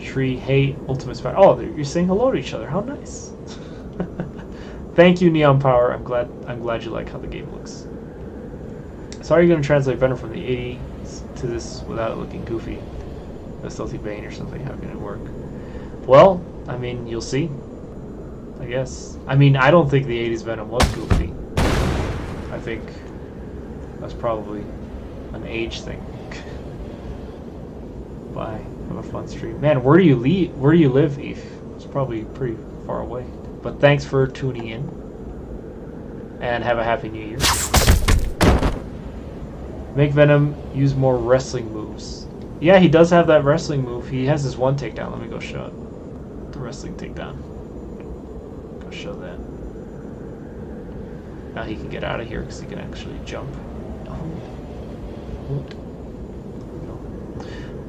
Shree, hey, Ultimate Spider. Oh, you're saying hello to each other. How nice. Thank you, Neon Power. I'm glad you like how the game looks. So are you going to translate Venom from the 80s to this without it looking goofy? A Stealthy Bane or something? How can it work? Well, I mean, you'll see. I guess. I mean, I don't think the 80s Venom was goofy. I think that's probably an age thing. Bye. Have a fun stream. Man, where do you live, Eve? It's probably pretty far away. But thanks for tuning in. And have a happy new year. Make Venom use more wrestling moves. Yeah, he does have that wrestling move. He has his one takedown. Let me go show it. The wrestling takedown. Go show that. Now he can get out of here because he can actually jump. Oh. What?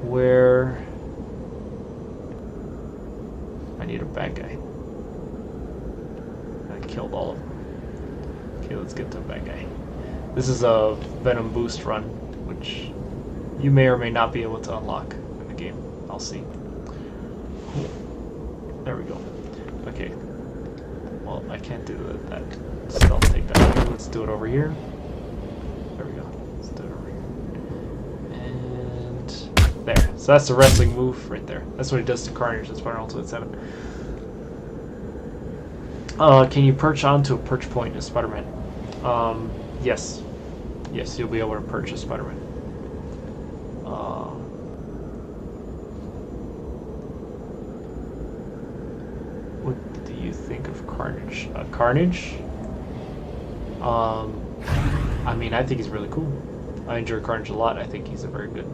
Where I need a bad guy. I killed all of them. Okay, let's get to a bad guy. This is a Venom boost run, which you may or may not be able to unlock. I'll see. There we go. Okay. Well, I can't do that stealth takedown here. Let's do it over here. There we go. Let's do it over here. And there. So that's the wrestling move right there. That's what he does to Carnage in Spider-Man Ultimate 7. Can you perch onto a perch point in Spider-Man? Yes. Yes, you'll be able to perch a Spider-Man. What do you think of Carnage? Carnage? I mean, I think he's really cool. I enjoy Carnage a lot. I think he's a very good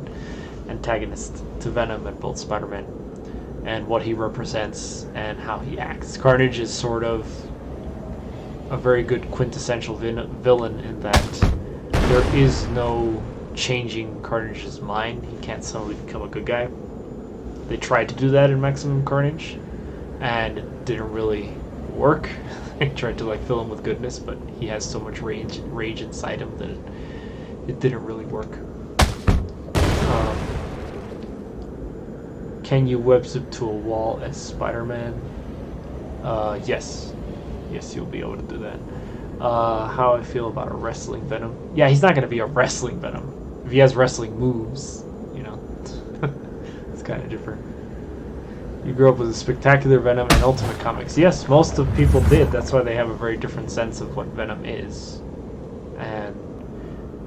antagonist to Venom and both Spider-Man, and what he represents and how he acts. Carnage is sort of a very good quintessential villain in that there is no changing Carnage's mind. He can't suddenly become a good guy. They tried to do that in Maximum Carnage, and it didn't really work. They tried to like fill him with goodness, but he has so much rage inside him that it didn't really work. Can you web zip to a wall as Spider-Man? Yes. Yes, you'll be able to do that. How I feel about a wrestling Venom? Yeah, he's not going to be a wrestling Venom. If he has wrestling moves, you know, it's kind of different. You grew up with a spectacular Venom and Ultimate comics. Yes, most of people did. That's why they have a very different sense of what Venom is. And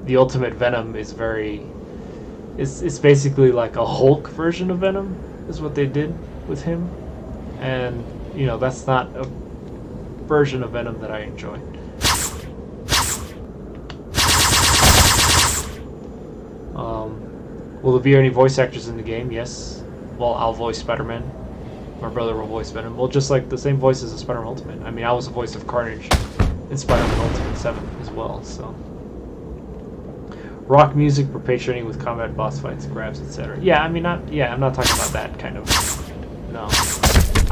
the Ultimate Venom is very... It's basically like a Hulk version of Venom, is what they did with him. And, you know, that's not a version of Venom that I enjoy. Will there be any voice actors in the game? Yes. Well, I'll voice Spider-Man. My brother will voice Venom. Well, just like the same voices as Spider-Man Ultimate. I mean, I was the voice of Carnage in Spider-Man Ultimate 7 as well, so... Rock music, perpetuating with combat, boss fights, grabs, etc. Yeah, I mean, I'm not talking about that kind of... No.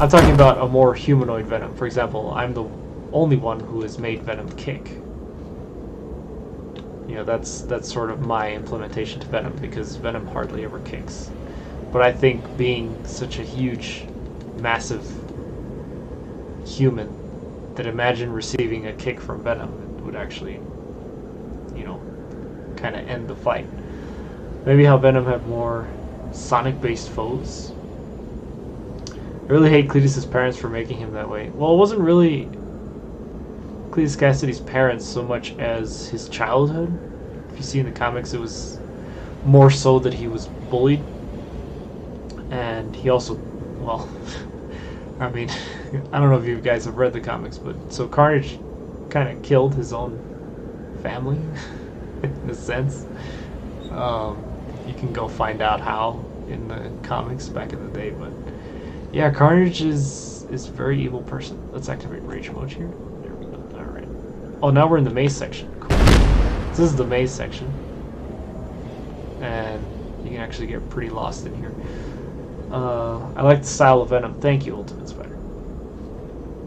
I'm talking about a more humanoid Venom. For example, I'm the only one who has made Venom kick. You know, that's sort of my implementation to Venom, because Venom hardly ever kicks. But I think being such a huge, massive human, that imagine receiving a kick from Venom, it would actually, you know, kind of end the fight. Maybe how Venom had more Sonic-based foes. I really hate Cletus's parents for making him that way. Well, it wasn't really Cletus Cassidy's parents so much as his childhood. If you see in the comics, it was more so that he was bullied. And he also, well, I mean, I don't know if you guys have read the comics, but so Carnage kind of killed his own family, in a sense. You can go find out how in the comics back in the day, but yeah, Carnage is a very evil person. Let's activate rage mode here. There we go. Alright. Oh, now we're in the maze section. Cool. This is the maze section. And you can actually get pretty lost in here. I like the style of Venom. Thank you, Ultimate Spider.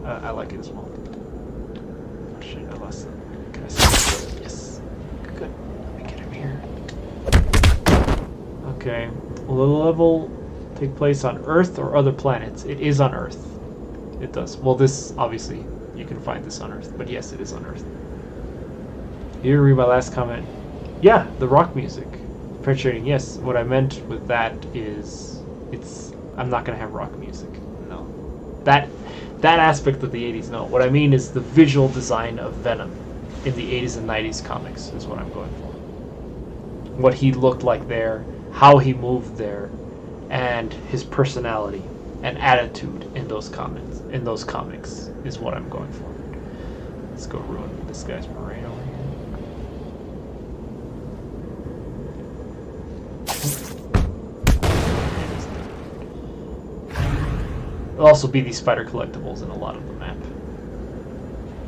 I like it as well. Oh shit, I lost it. Can I see it? Yes. Good. Let me get him here. Okay. Will the level take place on Earth or other planets? It is on Earth. It does. Well, this, obviously, you can find this on Earth. But yes, it is on Earth. You read my last comment? Yeah, the rock music. Perpetuating, yes. What I meant with that is... I'm not going to have rock music. No. That aspect of the 80s, no. What I mean is the visual design of Venom in the 80s and 90s comics is what I'm going for. What he looked like there, how he moved there, and his personality and attitude in those comics is what I'm going for. Let's go ruin this guy's parade over here. There'll also be these spider collectibles in a lot of the map.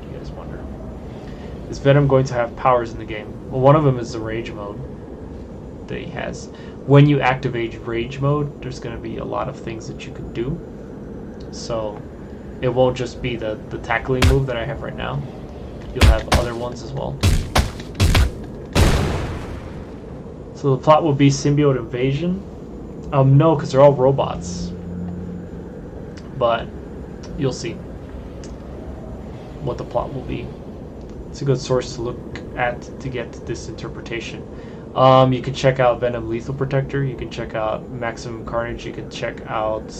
You guys wonder. Is Venom going to have powers in the game? Well, one of them is the rage mode that he has. When you activate rage mode, there's going to be a lot of things that you can do. So it won't just be the tackling move that I have right now. You'll have other ones as well. So the plot will be symbiote invasion. No, because they're all robots. But you'll see what the plot will be. It's a good source to look at to get this interpretation. You can check out Venom Lethal Protector. You can check out Maximum Carnage. You can check out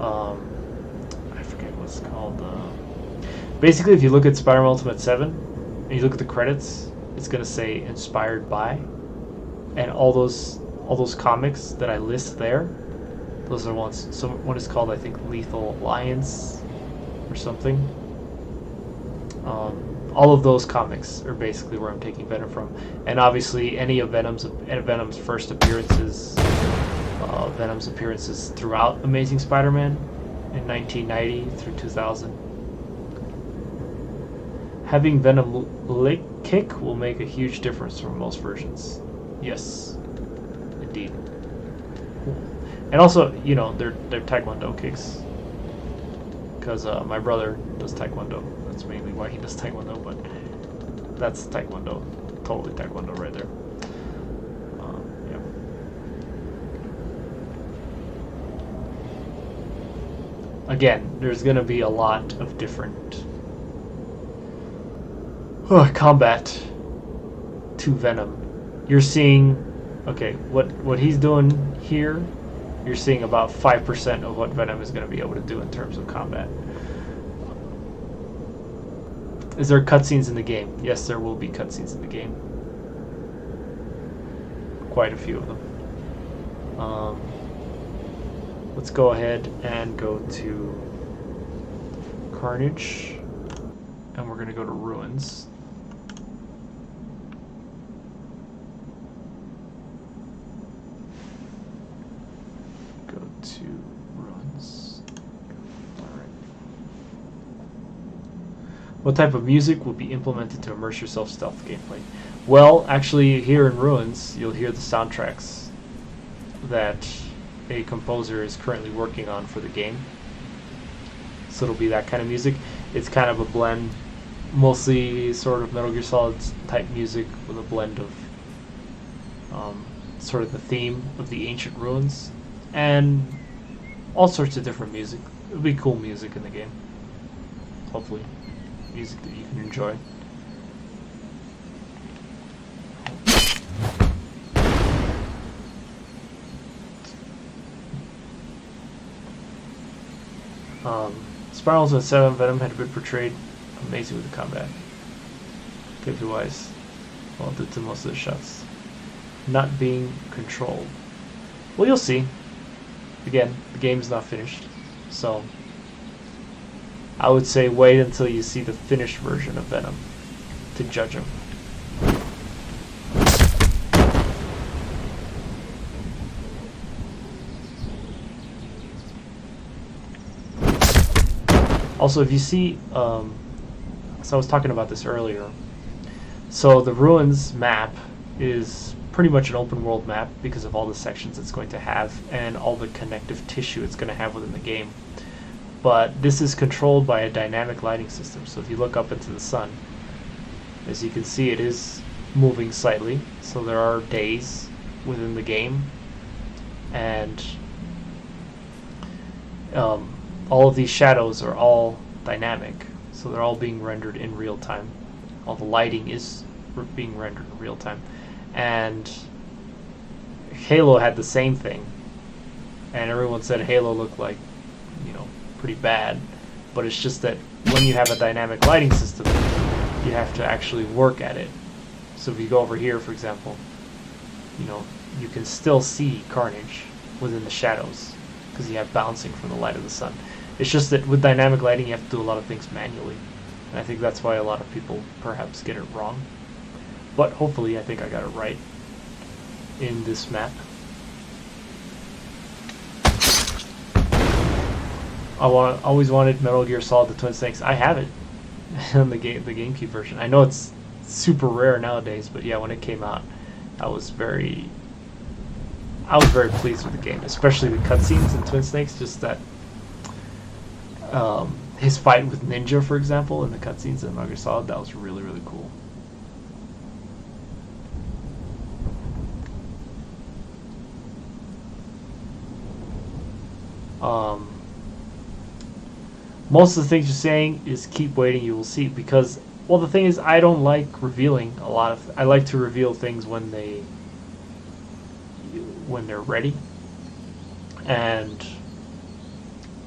I forget what's it called. Basically, if you look at Spider-Man Ultimate 7 and you look at the credits, it's gonna say inspired by, and all those comics that I list there, those are ones. So one is called, I think, Lethal Alliance or something. All of those comics are basically where I'm taking Venom from, and obviously any of Venom's first appearances, Venom's appearances throughout Amazing Spider-Man in 1990 through 2000. Having Venom lick kick will make a huge difference from most versions. Yes, indeed. And also, you know, they're Taekwondo kicks, because my brother does Taekwondo. That's mainly why he does Taekwondo, but that's Taekwondo. Totally Taekwondo right there. Yeah. Again, there's going to be a lot of different combat to Venom. You're seeing, okay, what he's doing here, you're seeing about 5% of what Venom is going to be able to do in terms of combat. Is there cutscenes in the game? Yes, there will be cutscenes in the game. Quite a few of them. Let's go ahead and go to Carnage, and we're going to go to Ruins. Go to Ruins. Alright. What type of music will be implemented to immerse yourself stealth gameplay? Well, actually, here in Ruins, you'll hear the soundtracks that a composer is currently working on for the game. So it'll be that kind of music. It's kind of a blend, mostly sort of Metal Gear Solid type music with a blend of sort of the theme of the ancient ruins and all sorts of different music. It'll be cool music in the game. Hopefully, music that you can enjoy. Spiral Ultimate 7 Venom had been portrayed amazing with the combat. Gameplay wise, well, due to most of the shots not being controlled. Well, you'll see. Again, the game's not finished, so I would say wait until you see the finished version of Venom to judge him. Also, if you see, so I was talking about this earlier. So the Ruins map is pretty much an open world map because of all the sections it's going to have and all the connective tissue it's going to have within the game. But this is controlled by a dynamic lighting system. So if you look up into the sun, as you can see, it is moving slightly. So there are days within the game, and all of these shadows are all dynamic, so they're all being rendered in real time. All the lighting is being rendered in real time. And Halo had the same thing, and everyone said Halo looked like, you know, pretty bad, but it's just that when you have a dynamic lighting system, you have to actually work at it. So if you go over here, for example, you know, you can still see Carnage within the shadows because you have bouncing from the light of the sun. It's just that with dynamic lighting, you have to do a lot of things manually. And I think that's why a lot of people perhaps get it wrong. But hopefully, I think I got it right in this map. I always wanted Metal Gear Solid: The Twin Snakes. I have it in the GameCube version. I know it's super rare nowadays, but yeah, when it came out, I was very pleased with the game, especially the cutscenes in Twin Snakes. Just that his fight with Ninja, for example, in the cutscenes in Metal Gear Solid, that was really, really cool. Most of the things you're saying is keep waiting, you will see. Because, well, the thing is, I don't like revealing a lot of. I like to reveal things when they're ready, and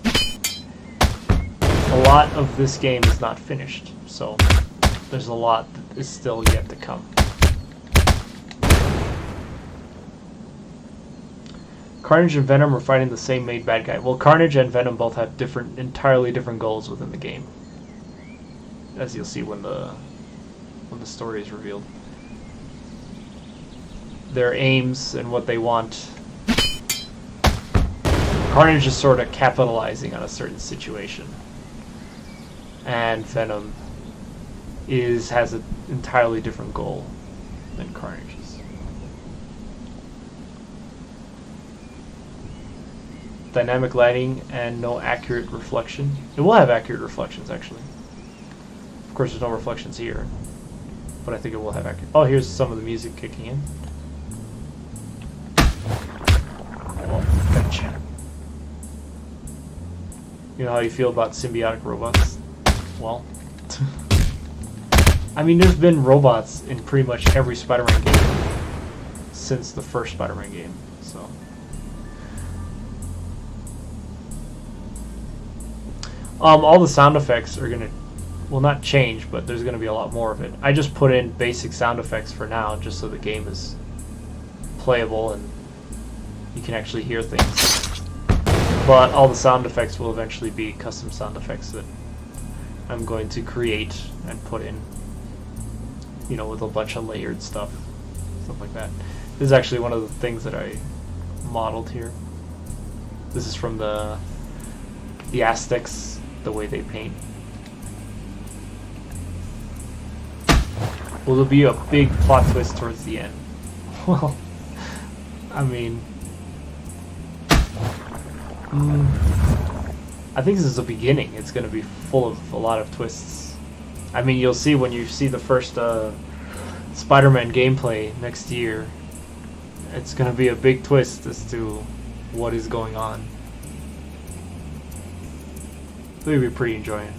a lot of this game is not finished, so there's a lot that is still yet to come. Carnage and Venom are fighting the same main bad guy. Well, Carnage and Venom both have entirely different goals within the game, as you'll see when the story is revealed. Their aims and what they want. Carnage is sort of capitalizing on a certain situation, and Venom has an entirely different goal than Carnage's. Dynamic lighting and no accurate reflection. It will have accurate reflections, actually. Of course, there's no reflections here, but I think it will have accurate. Oh, here's some of the music kicking in. Oh, gotcha. You know how you feel about symbiotic robots? Well, I mean, there's been robots in pretty much every Spider-Man game since the first Spider-Man game, so. All the sound effects are gonna, well, not change, but there's gonna be a lot more of it. I just put in basic sound effects for now, just so the game is playable and you can actually hear things. But all the sound effects will eventually be custom sound effects that I'm going to create and put in, you know, with a bunch of layered stuff like that. This is actually one of the things that I modeled here. This is from the Aztecs, the way they paint. Will there be a big plot twist towards the end? Well, I mean, I think this is the beginning. It's going to be full of a lot of twists. I mean, you'll see when you see the first Spider-Man gameplay next year. It's going to be a big twist as to what is going on. You'll be pretty enjoying it.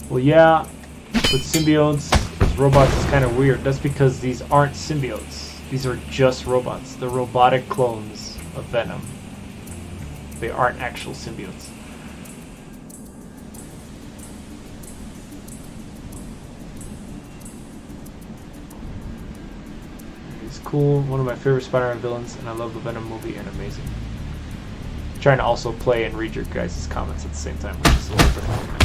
Well, yeah, with symbiotes as robots is kind of weird. That's because these aren't symbiotes. These are just robots. They're robotic clones of Venom. They aren't actual symbiotes. He's cool. One of my favorite Spider-Man villains, and I love the Venom movie and amazing. Trying to also play and read your guys' comments at the same time, which is a little different.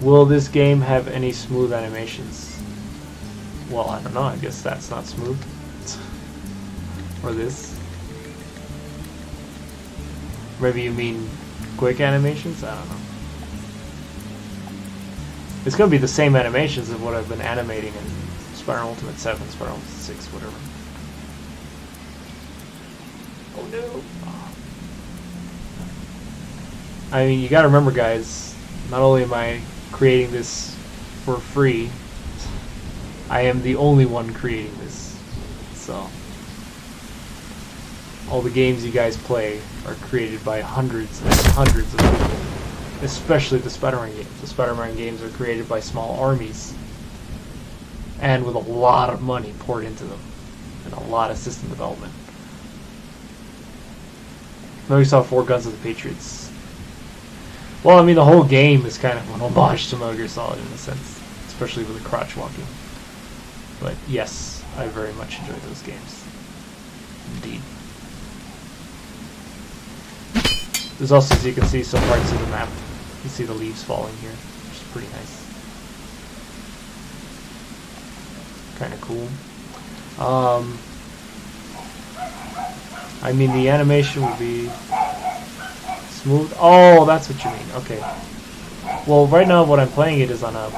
Will this game have any smooth animations? Well, I don't know. I guess that's not smooth. Or this. Maybe you mean quick animations? I don't know. It's going to be the same animations of what I've been animating in Spider-Man Ultimate 7, Spider-Man Ultimate 6, whatever. Oh no! I mean, you gotta remember, guys, not only am I creating this for free, I am the only one creating this. So, all the games you guys play are created by hundreds and hundreds of people, especially the Spider-Man games. The Spider-Man games are created by small armies and with a lot of money poured into them and a lot of system development. Now we saw 4 Guns of the Patriots. Well, I mean, the whole game is kind of an homage to Metal Gear Solid in a sense, especially with the crotch walking. But yes, I very much enjoy those games. Indeed. There's also, as you can see, some parts of the map. You can see the leaves falling here, which is pretty nice. Kind of cool. I mean, the animation will be smooth. Oh, that's what you mean. Okay. Well, right now what I'm playing it is on a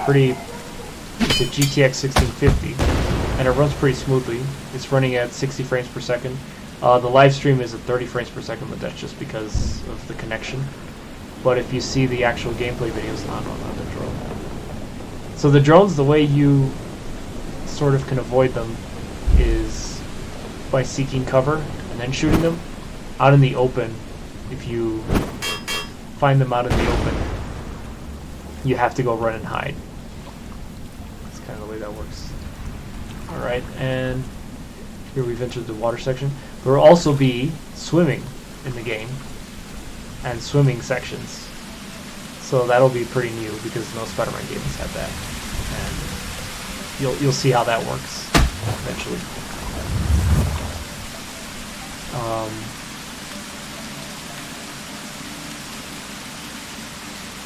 it's a GTX 1650, and it runs pretty smoothly. It's running at 60 frames per second. The live stream is at 30 frames per second, but that's just because of the connection. But if you see the actual gameplay videos, not the drone. So the drones, the way you sort of can avoid them is by seeking cover and then shooting them. Out in the open, if you find them out in the open, you have to go run and hide. That's kind of the way that works. Alright, and here we've entered the water section. There will also be swimming in the game and swimming sections. So that'll be pretty new because no Spider-Man games have that. And you'll see how that works eventually.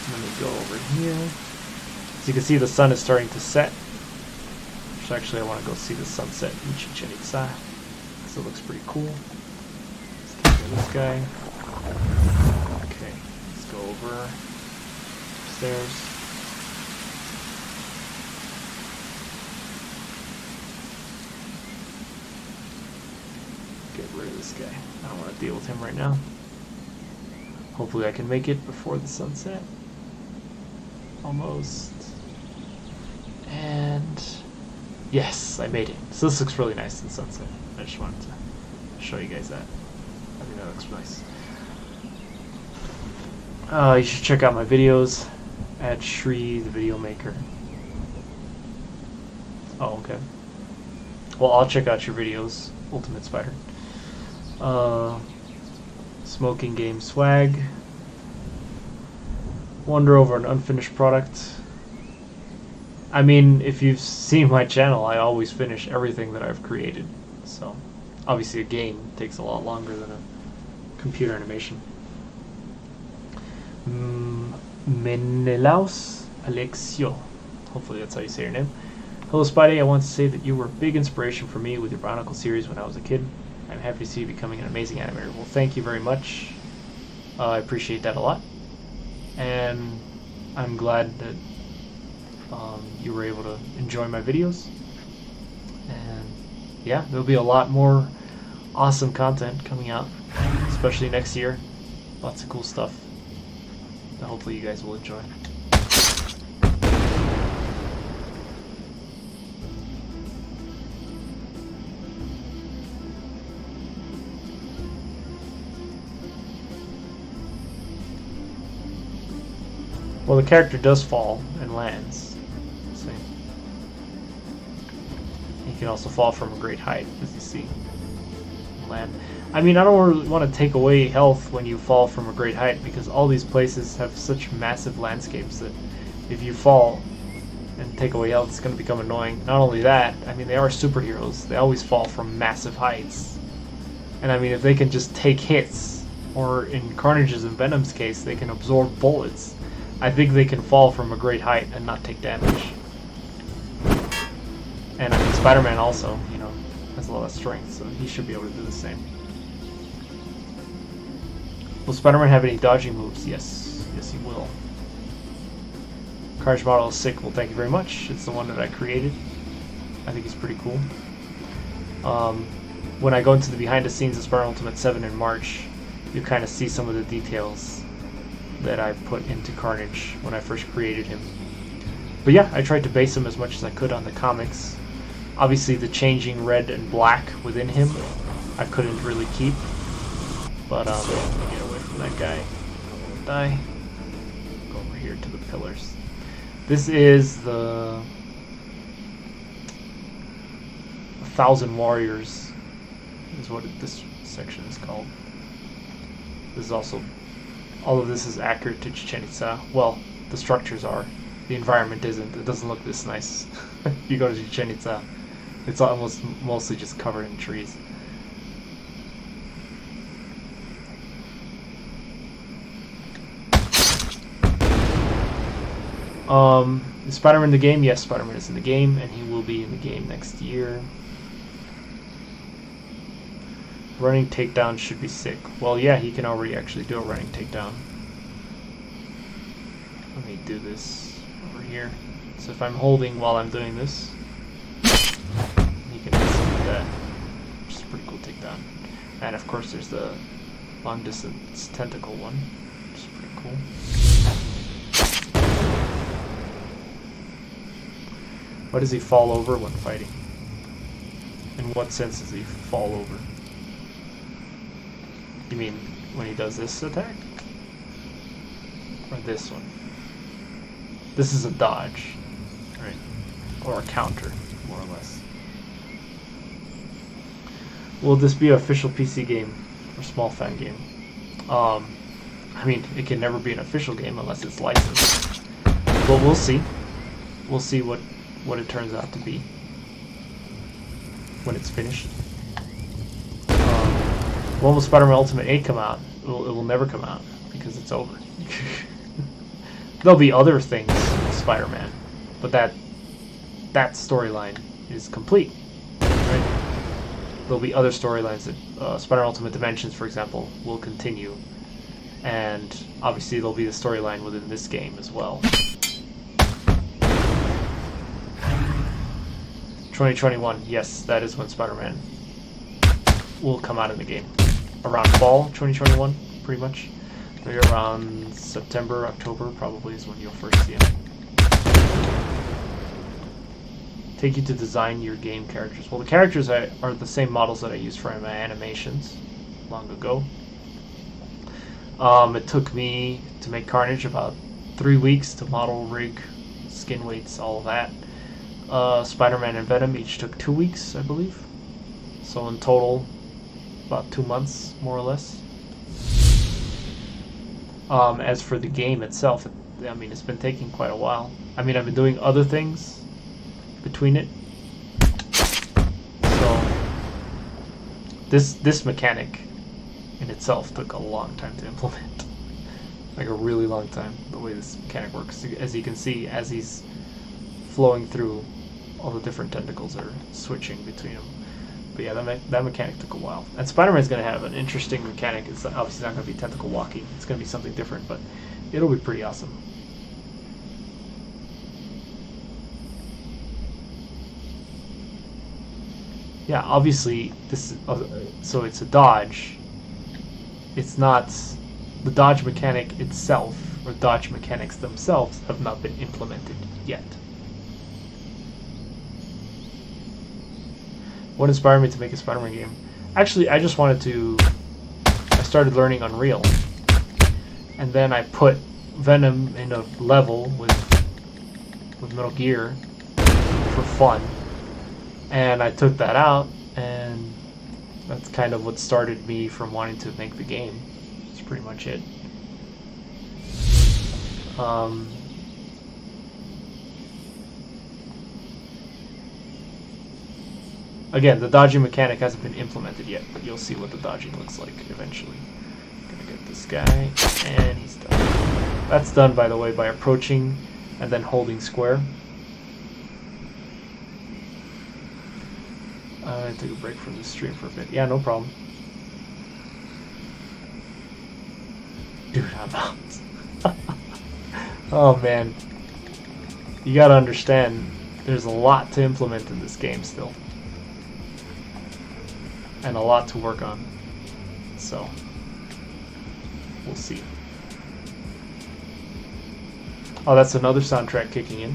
Let me go over here. So you can see the sun is starting to set. So actually I want to go see the sunset in Chichen Itza. So it looks pretty cool. Let's take care of this guy. Okay, let's go over upstairs. Get rid of this guy. I don't want to deal with him right now. Hopefully I can make it before the sunset. Almost. And yes, I made it. So this looks really nice in sunset. I just wanted to show you guys that. I think that looks nice. You should check out my videos at Shri the Video Maker. Oh, okay. Well, I'll check out your videos, Ultimate Spider. Smoking Game Swag. Wonder over an unfinished product. I mean, if you've seen my channel, I always finish everything that I've created. So, obviously a game takes a lot longer than a computer animation. Menelaus Alexio. Hopefully that's how you say your name. Hello Spidey, I want to say that you were a big inspiration for me with your Bionicle series when I was a kid. I'm happy to see you becoming an amazing animator. Well, thank you very much. I appreciate that a lot. And I'm glad that you were able to enjoy my videos. And yeah, there'll be a lot more awesome content coming out, especially next year. Lots of cool stuff that hopefully you guys will enjoy. Well, the character does fall and lands. See? He can also fall from a great height, as you see. Land. I mean, I don't really want to take away health when you fall from a great height, because all these places have such massive landscapes that if you fall and take away health, it's going to become annoying. Not only that, I mean, they are superheroes. They always fall from massive heights. And I mean, if they can just take hits, or in Carnage's and Venom's case, they can absorb bullets, I think they can fall from a great height and not take damage. And I mean, Spider-Man also, you know, has a lot of strength, so he should be able to do the same. Will Spider-Man have any dodging moves? Yes. Yes, he will. Carnage model is sick. Well, thank you very much. It's the one that I created. I think he's pretty cool. When I go into the behind the scenes of Spider-Man Ultimate 7 in March, you kind of see some of the details that I put into Carnage when I first created him. But yeah, I tried to base him as much as I could on the comics. Obviously the changing red and black within him I couldn't really keep. But let me get away from that guy. I won't die. Go over here to the pillars. This is the 1,000 Warriors is what this section is called. This is also, all of this is accurate to Chichen Itza. Well, the structures are. The environment isn't. It doesn't look this nice. If you go to Chichen Itza, it's almost mostly just covered in trees. Is Spider-Man in the game? Yes, Spider-Man is in the game, and he will be in the game next year. Running takedown should be sick. Well, yeah, he can already actually do a running takedown. Let me do this over here. So if I'm holding while I'm doing this, he can do something like that, which is a pretty cool takedown. And of course there's the long distance tentacle one, which is pretty cool. Why does he fall over when fighting? In what sense does he fall over? You mean when he does this attack? Or this one? This is a dodge, right? Or a counter, more or less. Will this be an official PC game or small fan game? I mean, it can never be an official game unless it's licensed. But we'll see. We'll see what it turns out to be when it's finished. When will Spider-Man Ultimate 8 come out? It will never come out because it's over. There'll be other things with Spider-Man, but that storyline is complete. Right? There'll be other storylines that Spider-Man Ultimate Dimensions, for example, will continue, and obviously there'll be the storyline within this game as well. 2021, yes, that is when Spider-Man will come out in the game. Around fall 2021, pretty much. Maybe around September, October, probably is when you'll first see him. Take you to design your game characters. Well, the characters are the same models that I used for my animations long ago. It took me to make Carnage about 3 weeks to model, rig, skin weights, all of that. Spider-Man and Venom each took 2 weeks, I believe. So in total, about 2 months, more or less. As for the game itself, I mean, it's been taking quite a while. I mean, I've been doing other things between it. So this mechanic in itself took a long time to implement. Like a really long time, the way this mechanic works. As you can see, as he's flowing through, all the different tentacles are switching between them. But yeah, that mechanic took a while. And Spider-Man's going to have an interesting mechanic. It's obviously not going to be tentacle walking. It's going to be something different, but it'll be pretty awesome. Yeah, obviously, this is, so it's a dodge. It's not... The dodge mechanic itself, or dodge mechanics themselves, have not been implemented yet. What inspired me to make a Spider-Man game? Actually, I just wanted to... I started learning Unreal. And then I put Venom in a level with Metal Gear for fun. And I took that out, and that's kind of what started me from wanting to make the game. That's pretty much it. Again, the dodging mechanic hasn't been implemented yet, but you'll see what the dodging looks like eventually. Gonna get this guy, and he's done. That's done, by the way, by approaching and then holding square. I'm gonna take a break from the stream for a bit. Yeah, no problem. Dude, I'm out. Oh man. You gotta understand, there's a lot to implement in this game still. And a lot to work on. So, we'll see. Oh, that's another soundtrack kicking in.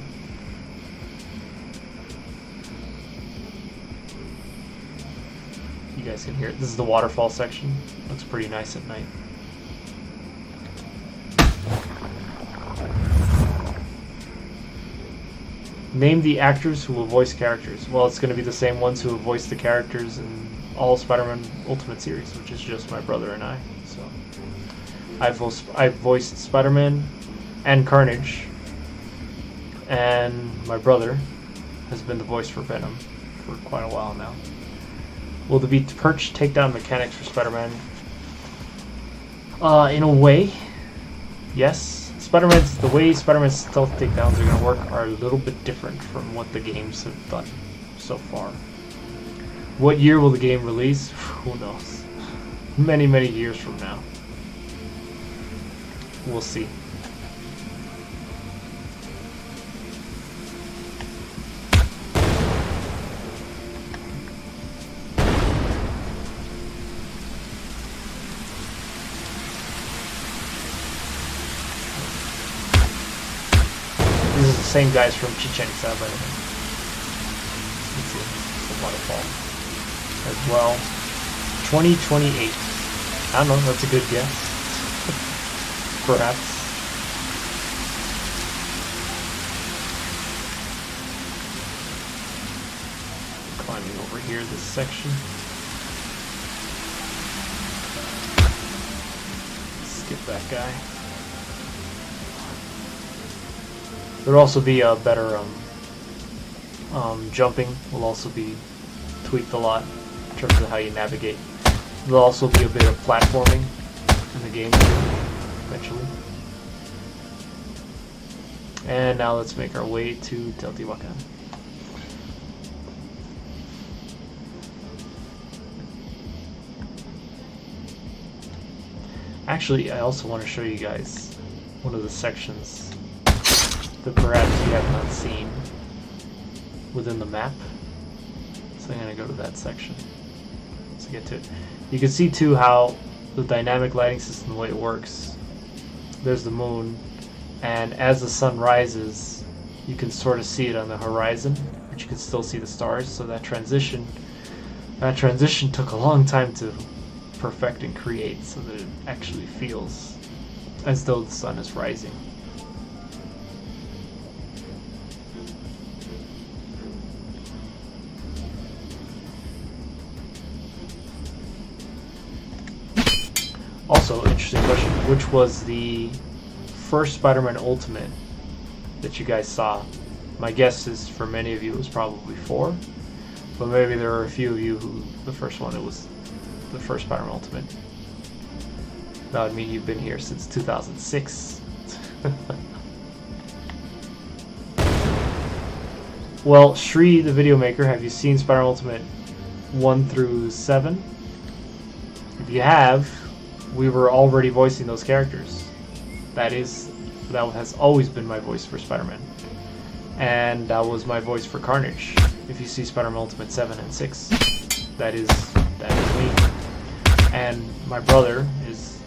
You guys can hear it. This is the waterfall section. Looks pretty nice at night. Name the actors who will voice characters. Well, it's going to be the same ones who have voiced the characters in all Spider-Man Ultimate series, which is just my brother and I. So I've voiced Spider-Man and Carnage, and my brother has been the voice for Venom for quite a while now. Will there be perch takedown mechanics for Spider-Man? In a way, yes. The way Spider-Man's stealth takedowns are going to work are a little bit different from what the games have done so far. What year will the game release? Who knows? Many, many years from now. We'll see. These are the same guys from Chichen Itza, by the way. Let's see, the waterfall as well. 2028. I don't know, that's a good guess. Perhaps. Climbing over here, this section. Skip that guy. There'll also be a better jumping will also be tweaked a lot in terms of how you navigate. There'll also be a bit of platforming in the game eventually. And now let's make our way to Teotihuacan. Actually, I also want to show you guys one of the sections that perhaps you have not seen within the map. So I'm going to go to that section to get to it. You can see too how the dynamic lighting system, the way it works. There's the moon, and as the sun rises, you can sort of see it on the horizon, but you can still see the stars. So that transition took a long time to perfect and create, so that it actually feels as though the sun is rising. Also, interesting question, which was the first Spider-Man Ultimate that you guys saw? My guess is for many of you it was probably 4, but maybe there are a few of you who the first one, it was the first Spider-Man Ultimate. That would mean you've been here since 2006. Well, Shri, the video maker, have you seen Spider-Man Ultimate 1 through 7? If you have, we were already voicing those characters. That has always been my voice for Spider-Man. And that was my voice for Carnage. If you see Spider-Man Ultimate 7 and 6, that is me. And my brother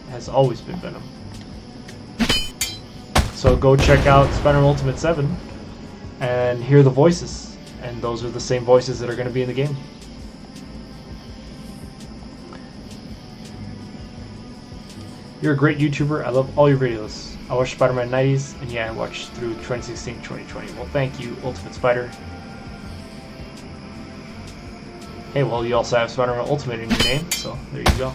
has always been Venom. So go check out Spider-Man Ultimate 7 and hear the voices. And those are the same voices that are going to be in the game. You're a great YouTuber. I love all your videos. I watched Spider-Man 90s, and yeah, I watched through 2016, 2020. Well, thank you, Ultimate Spider. Hey, well, you also have Spider-Man Ultimate in your name, so there you go.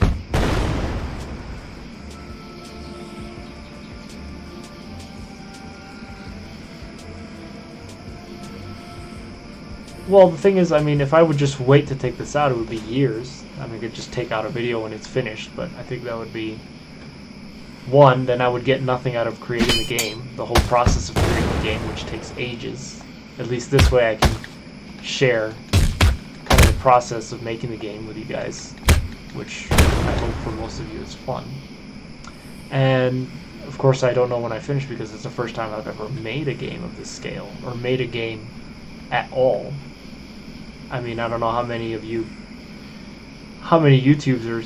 Well, the thing is, I mean, if I would just wait to take this out, it would be years. I mean, I could just take out a video when it's finished, but I think that would be... One, then I would get nothing out of creating the game, the whole process of creating the game, which takes ages. At least this way I can share kind of the process of making the game with you guys, which I hope for most of you is fun. And of course I don't know when I finish, because it's the first time I've ever made a game of this scale, or made a game at all. I mean, I don't know how many YouTubers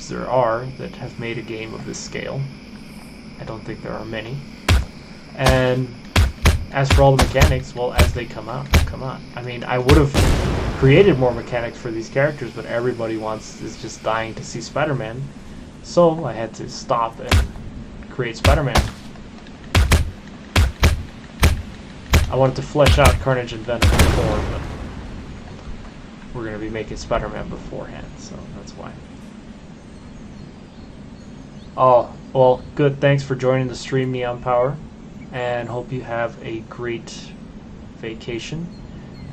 there are that have made a game of this scale. I don't think there are many. And as for all the mechanics, well, as they come out, they'll come out. I mean, I would have created more mechanics for these characters, but everybody is just dying to see Spider-Man. So I had to stop and create Spider-Man. I wanted to flesh out Carnage and Venom before, but we're going to be making Spider-Man beforehand, so that's why. Oh, well, good. Thanks for joining the stream, Neon Power, and hope you have a great vacation,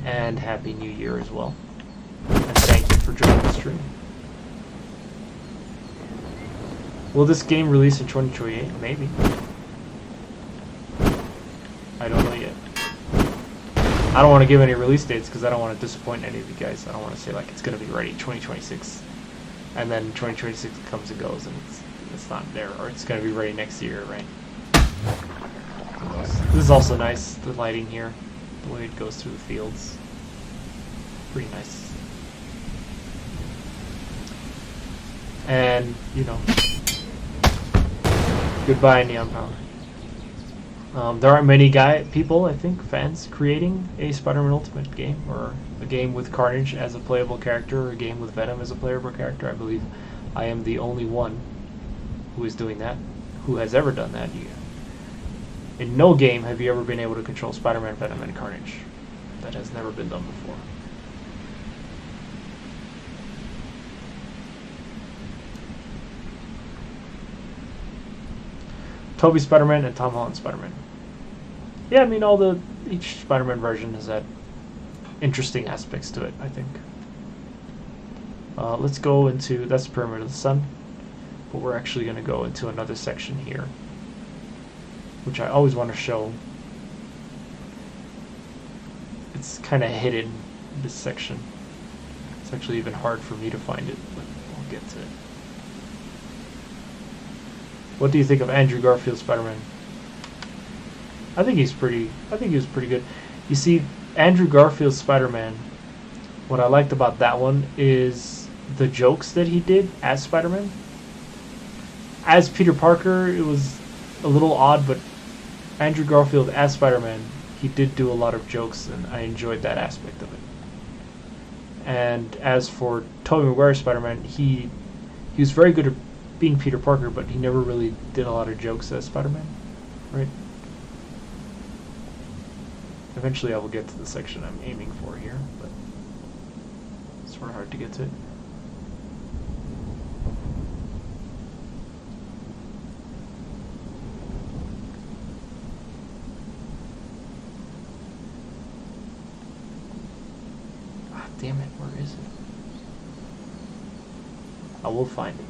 and Happy New Year as well. And thank you for joining the stream. Will this game release in 2028? Maybe. I don't know yet. I don't want to give any release dates because I don't want to disappoint any of you guys. I don't want to say like it's going to be ready 2026, and then 2026 comes and goes and it's not there, or it's going to be ready next year, right? This is also nice, the lighting here, the way it goes through the fields. Pretty nice. And, you know, goodbye, Neon Power. There aren't many people, I think, fans creating a Spider-Man Ultimate game, or a game with Carnage as a playable character, or a game with Venom as a playable character. I believe I am the only one who is doing that, who has ever done that. In no game have you ever been able to control Spider-Man, Venom, and Carnage. That has never been done before. Tobey Spider-Man and Tom Holland Spider-Man. Yeah, I mean, each Spider-Man version has had interesting aspects to it, I think. Let's go into, that's the Pyramid of the Sun, but we're actually going to go into another section here, which I always want to show. It's kind of hidden, this section. It's actually even hard for me to find it, but we'll get to it. What do you think of Andrew Garfield's Spider-Man? I think he was pretty good. You see, Andrew Garfield's Spider-Man, what I liked about that one is the jokes that he did as Spider-Man. As Peter Parker, it was a little odd, but Andrew Garfield as Spider-Man, he did do a lot of jokes, and I enjoyed that aspect of it. And as for Tobey Maguire's Spider-Man, he was very good at being Peter Parker, but he never really did a lot of jokes as Spider-Man, right? Eventually I will get to the section I'm aiming for here, but it's sort of hard to get to it. Ah, damn it, where is it? I will find it.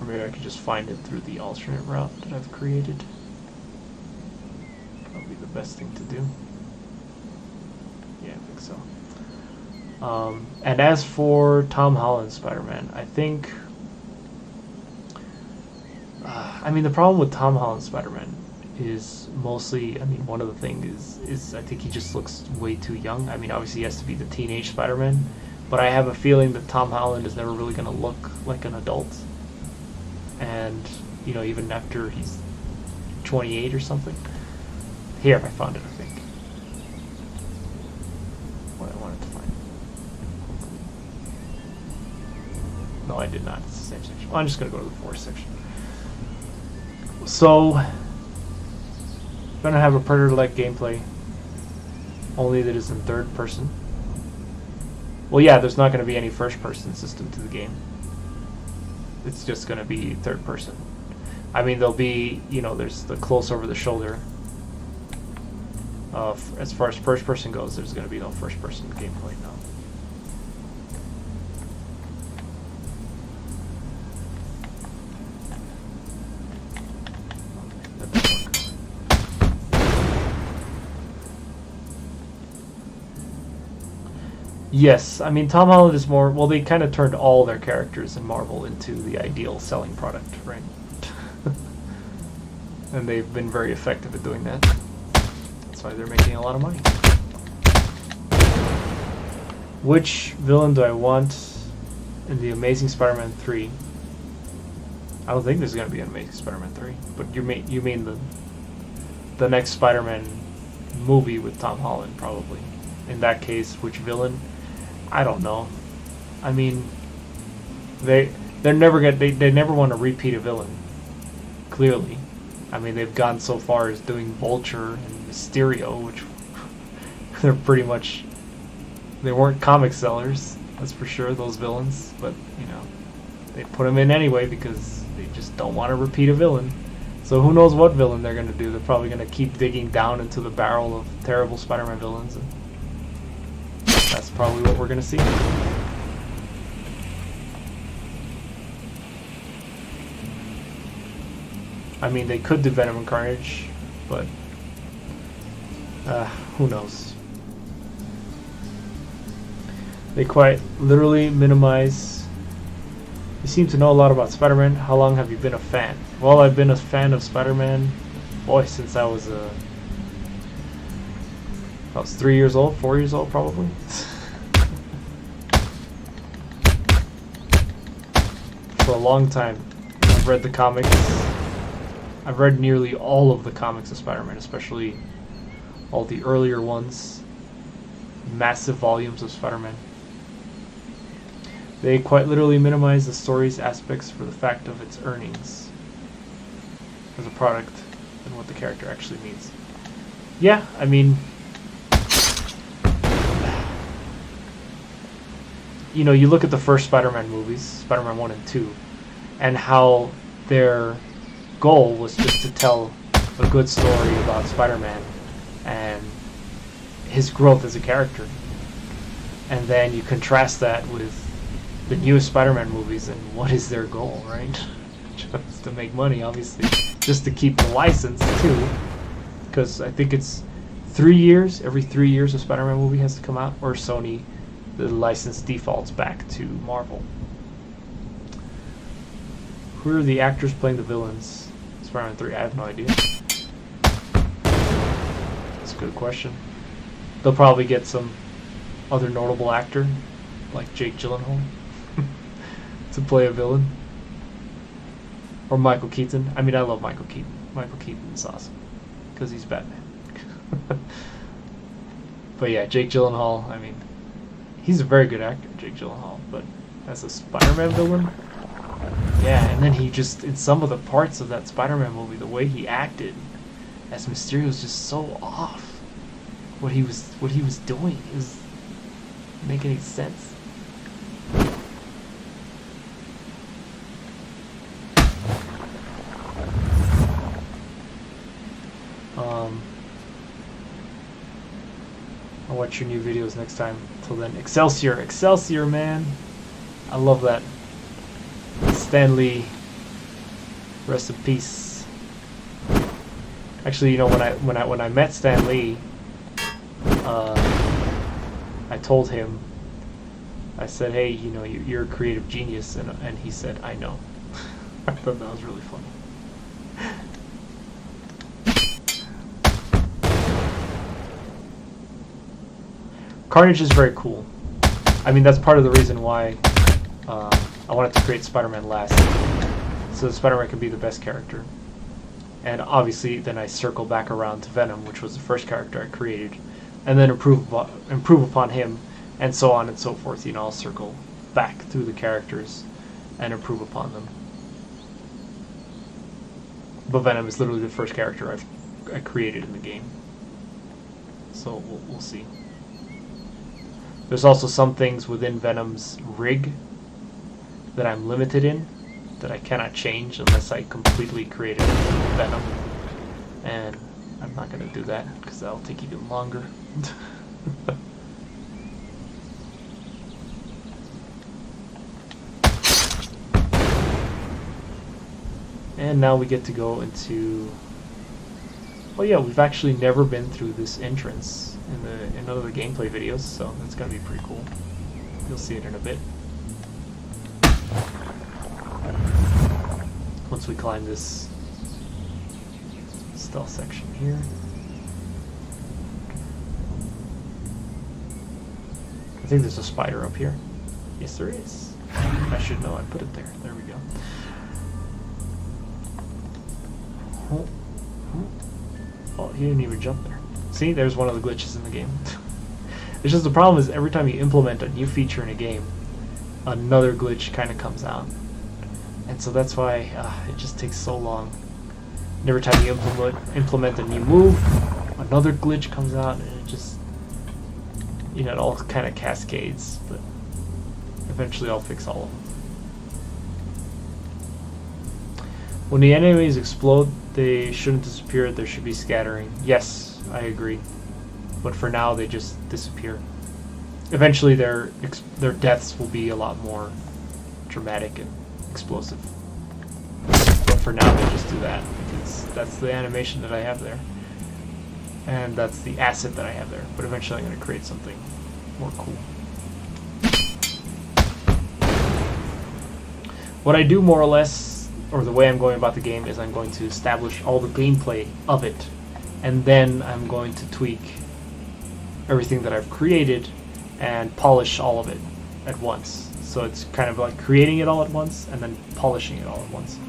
Or maybe I could just find it through the alternate route that I've created. Probably the best thing to do. Yeah, I think so. And as for Tom Holland's Spider-Man, I think... I mean, the problem with Tom Holland's Spider-Man is mostly... I mean, one of the things is I think he just looks way too young. I mean, obviously he has to be the teenage Spider-Man, but I have a feeling that Tom Holland is never really going to look like an adult. And, you know, even after he's 28 or something. Here, I found it, I think. What I wanted to find. No, I did not. It's the same section. Well, I'm just going to go to the fourth section. So, I'm going to have a Predator-like gameplay. Only that is in third person. Well, yeah, there's not going to be any first-person system to the game. It's just going to be third person. I mean, there'll be, you know, there's the close over the shoulder. As far as first person goes, there's going to be no first person gameplay now. Yes, I mean, Tom Holland is more... Well, they kind of turned all their characters in Marvel into the ideal selling product, right? And they've been very effective at doing that. That's why they're making a lot of money. Which villain do I want in the Amazing Spider-Man 3? I don't think there's going to be an Amazing Spider-Man 3. But you mean the next Spider-Man movie with Tom Holland, probably. In that case, which villain? I don't know. I mean, they never want to repeat a villain. Clearly, I mean, they've gone so far as doing Vulture and Mysterio, which they're pretty much, they weren't comic sellers, that's for sure, those villains. But you know, they put them in anyway because they just don't want to repeat a villain. So who knows what villain they're gonna do? They're probably gonna keep digging down into the barrel of terrible Spider-Man villains. And that's probably what we're going to see. I mean, they could do Venom and Carnage, but who knows? They quite literally minimize. You seem to know a lot about Spider-Man. How long have you been a fan? Well, I've been a fan of Spider-Man, boy, since I was 3 years old, 4 years old probably. For a long time. I've read the comics. I've read nearly all of the comics of Spider-Man, especially all the earlier ones. Massive volumes of Spider-Man. They quite literally minimize the story's aspects for the fact of its earnings as a product and what the character actually means. Yeah, I mean, you know, you look at the first Spider-Man movies, Spider-Man 1 and 2, and how their goal was just to tell a good story about Spider-Man and his growth as a character. And then you contrast that with the newest Spider-Man movies, and what is their goal, right? Just to make money, obviously. Just to keep the license, too. Because I think it's 3 years, every 3 years a Spider-Man movie has to come out, or Sony, the license defaults back to Marvel. Who are the actors playing the villains? Spider-Man 3, I have no idea. That's a good question. They'll probably get some other notable actor, like Jake Gyllenhaal, to play a villain. Or Michael Keaton. I mean, I love Michael Keaton. Michael Keaton is awesome, because he's Batman. But yeah, Jake Gyllenhaal, I mean, he's a very good actor, Jake Gyllenhaal, but as a Spider-Man villain, yeah, and then he just, in some of the parts of that Spider-Man movie, the way he acted as Mysterio was just so off. What he was doing is make any sense. I'll watch your new videos next time. Till then, Excelsior, Excelsior, man! I love that. Stan Lee, rest in peace. Actually, you know, when I met Stan Lee, I told him, I said, hey, you know, you're a creative genius, and he said, I know. I thought that was really funny. Carnage is very cool. I mean, that's part of the reason why I wanted to create Spider-Man last, so that Spider-Man can be the best character. And obviously, then I circle back around to Venom, which was the first character I created, and then improve upon him, and so on and so forth. You know, I'll circle back through the characters and improve upon them. But Venom is literally the first character I created in the game, so we'll see. There's also some things within Venom's rig that I'm limited in, that I cannot change unless I completely create it with Venom. And I'm not going to do that, because that'll take even longer. And now we get to go into... Oh yeah, we've actually never been through this entrance in none of the gameplay videos, so that's gonna be pretty cool. You'll see it in a bit. Once we climb this stealth section here. I think there's a spider up here. Yes, there is. I should know. I put it there. There we go. Oh, he didn't even jump there. See, there's one of the glitches in the game. It's just the problem is every time you implement a new feature in a game, another glitch kind of comes out. And so that's why it just takes so long. And every time you implement a new move, another glitch comes out, and it just, you know, it all kind of cascades. But eventually I'll fix all of them. When the enemies explode, they shouldn't disappear, there should be scattering. Yes, I agree. But for now, they just disappear. Eventually, their deaths will be a lot more dramatic and explosive. But for now, they just do that, because that's the animation that I have there. And that's the asset that I have there. But eventually, I'm going to create something more cool. What I do more or less, or the way I'm going about the game, is I'm going to establish all the gameplay of it, and then I'm going to tweak everything that I've created and polish all of it at once. So it's kind of like creating it all at once and then polishing it all at once.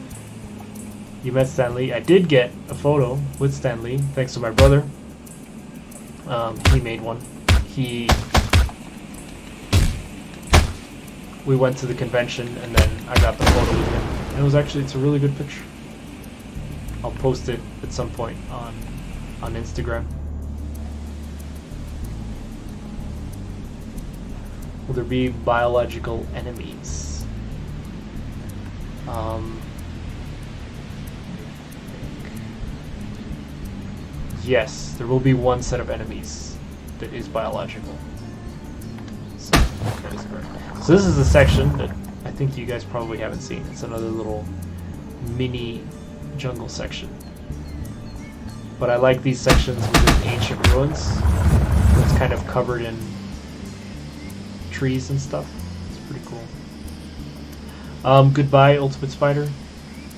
You met Stan Lee. I did get a photo with Stan Lee, thanks to my brother. He made one. We went to the convention, and then I got the photo with him. And it's a really good picture. I'll post it at some point on Instagram. Will there be biological enemies? Yes, there will be one set of enemies that is biological. So this is a section that I think you guys probably haven't seen. It's another little mini jungle section. But I like these sections within ancient ruins. It's kind of covered in trees and stuff. It's pretty cool. Goodbye, Ultimate Spider.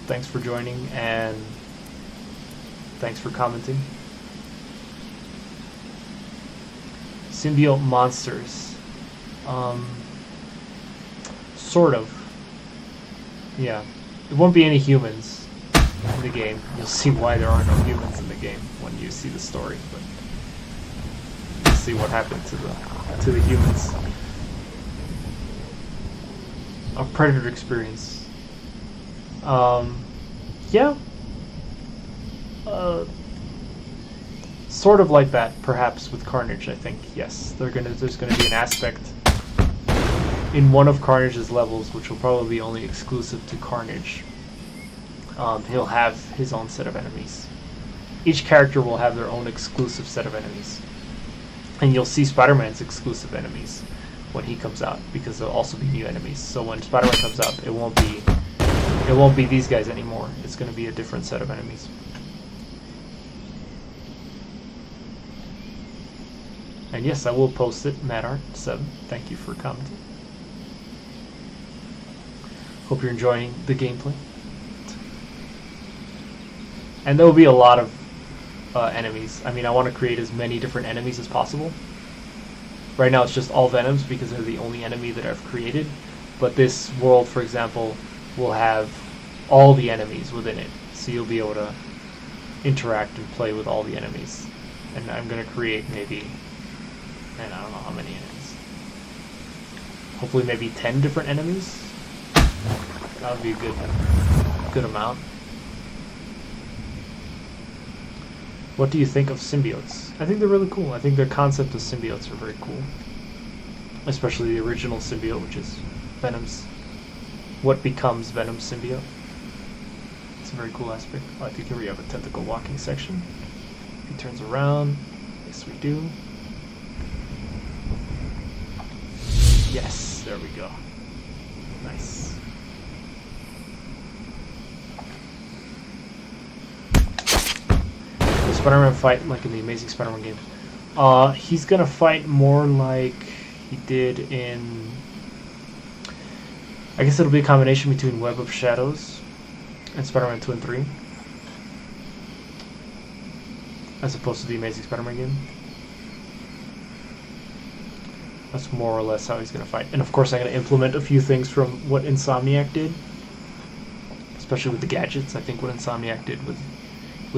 Thanks for joining, and thanks for commenting. Symbiote monsters. Sort of. Yeah. There won't be any humans in the game. You'll see why there are no humans in the game when you see the story, but you'll see what happened to the humans. A Predator experience. Yeah. Sort of like that, perhaps, with Carnage, I think. Yes, there's gonna be an aspect in one of Carnage's levels, which will probably be only exclusive to Carnage. He'll have his own set of enemies. Each character will have their own exclusive set of enemies. And you'll see Spider-Man's exclusive enemies when he comes out, because there'll also be new enemies. So when Spider-Man comes out, it won't be these guys anymore. It's going to be a different set of enemies. And yes, I will post it, MattArt7. Thank you for commenting. Hope you're enjoying the gameplay. And there will be a lot of enemies. I mean, I want to create as many different enemies as possible. Right now it's just all Venoms because they're the only enemy that I've created. But this world, for example, will have all the enemies within it. So you'll be able to interact and play with all the enemies. And I'm going to create maybe, and I don't know how many enemies. Hopefully maybe 10 different enemies. That would be a good amount. What do you think of symbiotes? I think they're really cool. I think their concept of symbiotes are very cool. Especially the original symbiote, which is Venom's. What becomes Venom's symbiote? It's a very cool aspect. Oh, I think here we have a tentacle walking section. He turns around. Yes, we do. Yes, there we go. Nice. The Spider-Man fight like in the Amazing Spider-Man games. He's gonna fight more like he did in... I guess it'll be a combination between Web of Shadows and Spider-Man 2 and 3. As opposed to the Amazing Spider-Man game. That's more or less how he's going to fight. And of course I'm going to implement a few things from what Insomniac did. Especially with the gadgets. I think what Insomniac did with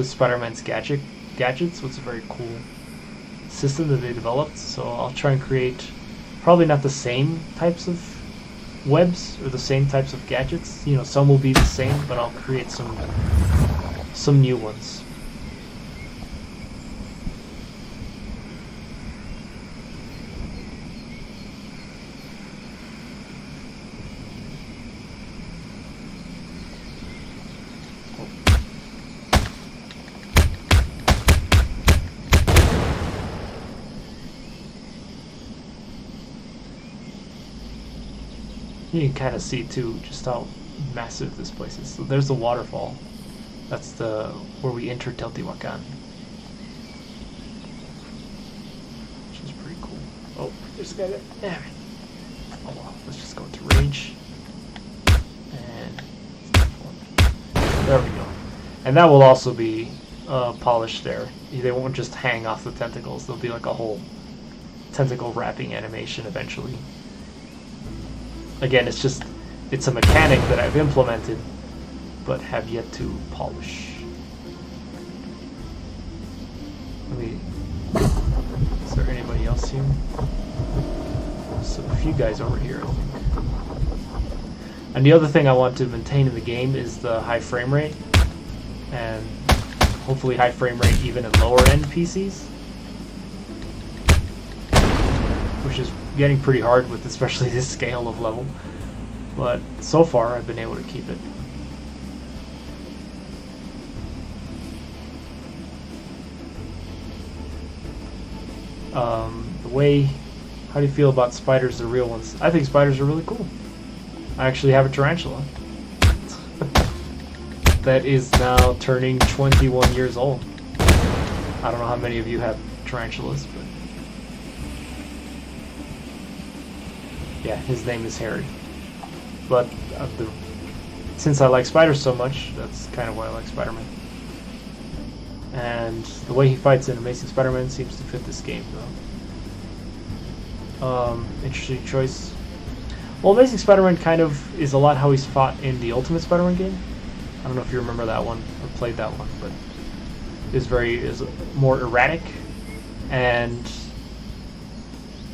Spider-Man's gadgets was a very cool system that they developed. So I'll try and create probably not the same types of webs or the same types of gadgets. You know, some will be the same, but I'll create some new ones. You can kind of see too just how massive this place is. So there's the waterfall. That's where we enter Teotihuacan, which is pretty cool. Oh, there's a guy there. Damn it. Oh well, let's just go into range. And there we go. And that will also be polished there. They won't just hang off the tentacles. There'll be like a whole tentacle wrapping animation eventually. Again, it's a mechanic that I've implemented but have yet to polish. Is there anybody else here? So a few guys over here, I think. And the other thing I want to maintain in the game is the high frame rate, and hopefully high frame rate even in lower end PCs, which is getting pretty hard with especially this scale of level. But so far I've been able to keep it. How do you feel about spiders, the real ones? I think spiders are really cool. I actually have a tarantula that is now turning 21 years old. I don't know how many of you have tarantulas, but yeah, his name is Harry. But since I like spiders so much, that's kind of why I like Spider-Man. And the way he fights in Amazing Spider-Man seems to fit this game, though. Interesting choice. Well, Amazing Spider-Man kind of is a lot how he's fought in the Ultimate Spider-Man game. I don't know if you remember that one or played that one, but is more erratic, and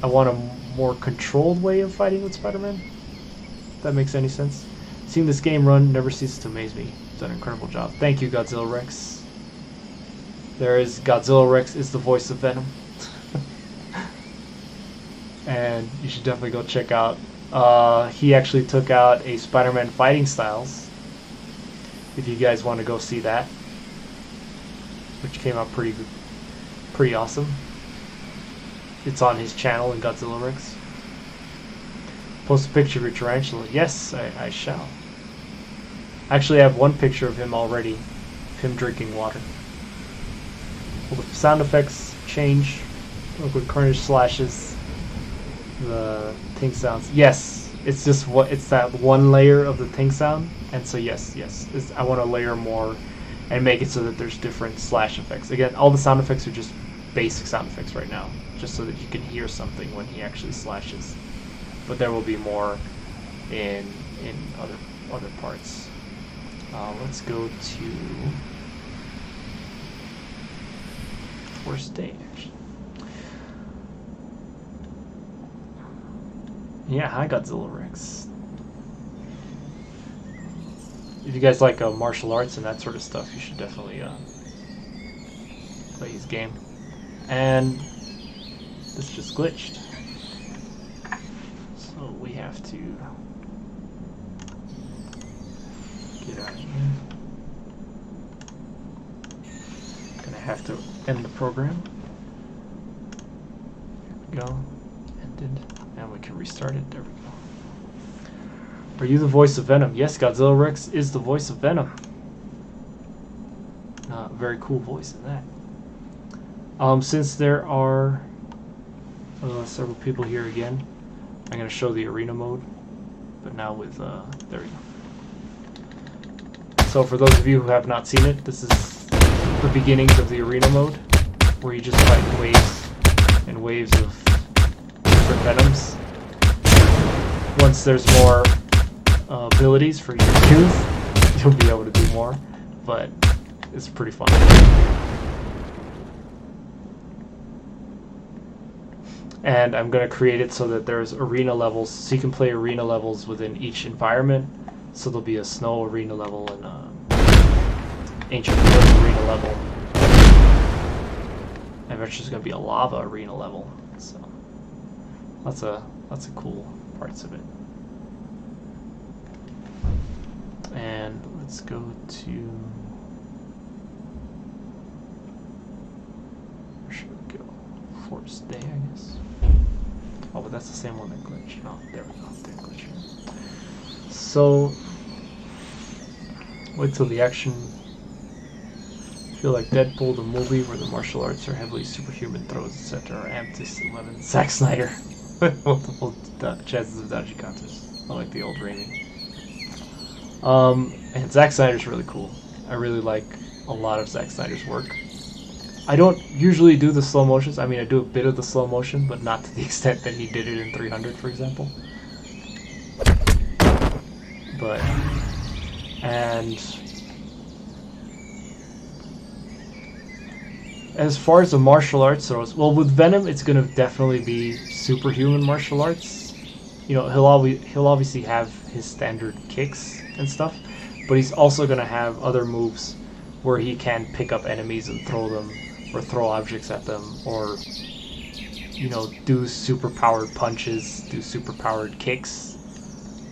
I want a more controlled way of fighting with Spider-Man. If that makes any sense. Seeing this game run never ceases to amaze me. You've done an incredible job. Thank you, Godzilla Rex. Godzilla Rex is the voice of Venom. And you should definitely go check out. He actually took out a Spider-Man Fighting Styles, if you guys want to go see that, which came out pretty awesome. It's on his channel in Godzilla Rex. Post a picture of your tarantula. Yes, I shall. Actually, I have one picture of him already, of him drinking water. Well, the sound effects change. Look what Carnage slashes. The ting sounds. Yes, it's just it's that one layer of the ting sound, and so yes, I want to layer more and make it so that there's different slash effects. Again, all the sound effects are just basic sound effects right now, just so that you can hear something when he actually slashes. But there will be more in other parts. Let's go to first day, actually. Yeah, hi Godzilla Rex. If you guys like martial arts and that sort of stuff, you should definitely play his game. And this just glitched. So we have to get out of here. Gonna have to end the program. Here we go. Ended. And we can restart it. There we go. Are you the voice of Venom? Yes, Godzilla Rex is the voice of Venom. Very cool voice in that. Since there are several people here again, I'm going to show the arena mode, but now with there we go. So for those of you who have not seen it, this is the beginnings of the arena mode, where you just fight waves and waves of different Venoms. Once there's more abilities for you to use, you'll be able to do more, but it's pretty fun. And I'm going to create it so that there's arena levels, so you can play arena levels within each environment. So there'll be a snow arena level and ancient world arena level. And eventually there's going to be a lava arena level. So lots of cool parts of it. And let's go to, where should we go? Forest Day, I guess. Oh, but that's the same one that glitched. No, there we go. Didn't glitch here. So wait till the action. I feel like Deadpool, the movie where the martial arts are heavily superhuman throws, etc. are amped to 11. Zack Snyder. Multiple chances of dodgy counters. I like the old Raimi. And Zack Snyder's really cool. I really like a lot of Zack Snyder's work. I don't usually do the slow motions. I mean, I do a bit of the slow motion, but not to the extent that he did it in 300, for example. But And as far as the martial arts goes, well, with Venom, it's gonna definitely be superhuman martial arts. You know, he'll obviously have his standard kicks and stuff, but he's also gonna have other moves where he can pick up enemies and throw them, or throw objects at them, or, you know, do super powered punches, do super powered kicks.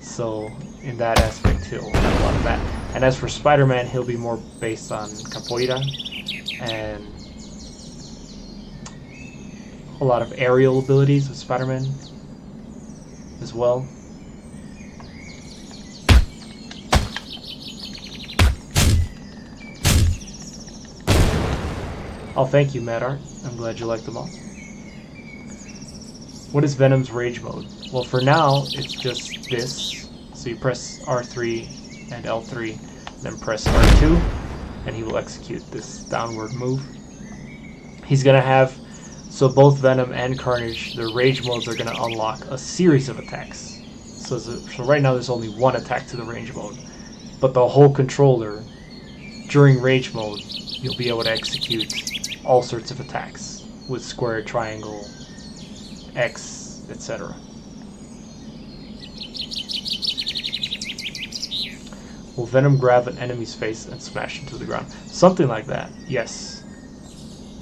So in that aspect, he'll have a lot of that. And as for Spider-Man, he'll be more based on capoeira and a lot of aerial abilities with Spider-Man as well. Oh, thank you, Mad Art. I'm glad you liked them all. What is Venom's rage mode? Well, for now, it's just this. So you press R3 and L3, then press R2, and he will execute this downward move. He's going to have, so both Venom and Carnage, their rage modes are going to unlock a series of attacks. So right now there's only one attack to the rage mode, but the whole controller, during rage mode, you'll be able to execute all sorts of attacks with square, triangle, X, etc. Will Venom grab an enemy's face and smash it to the ground? Something like that, yes.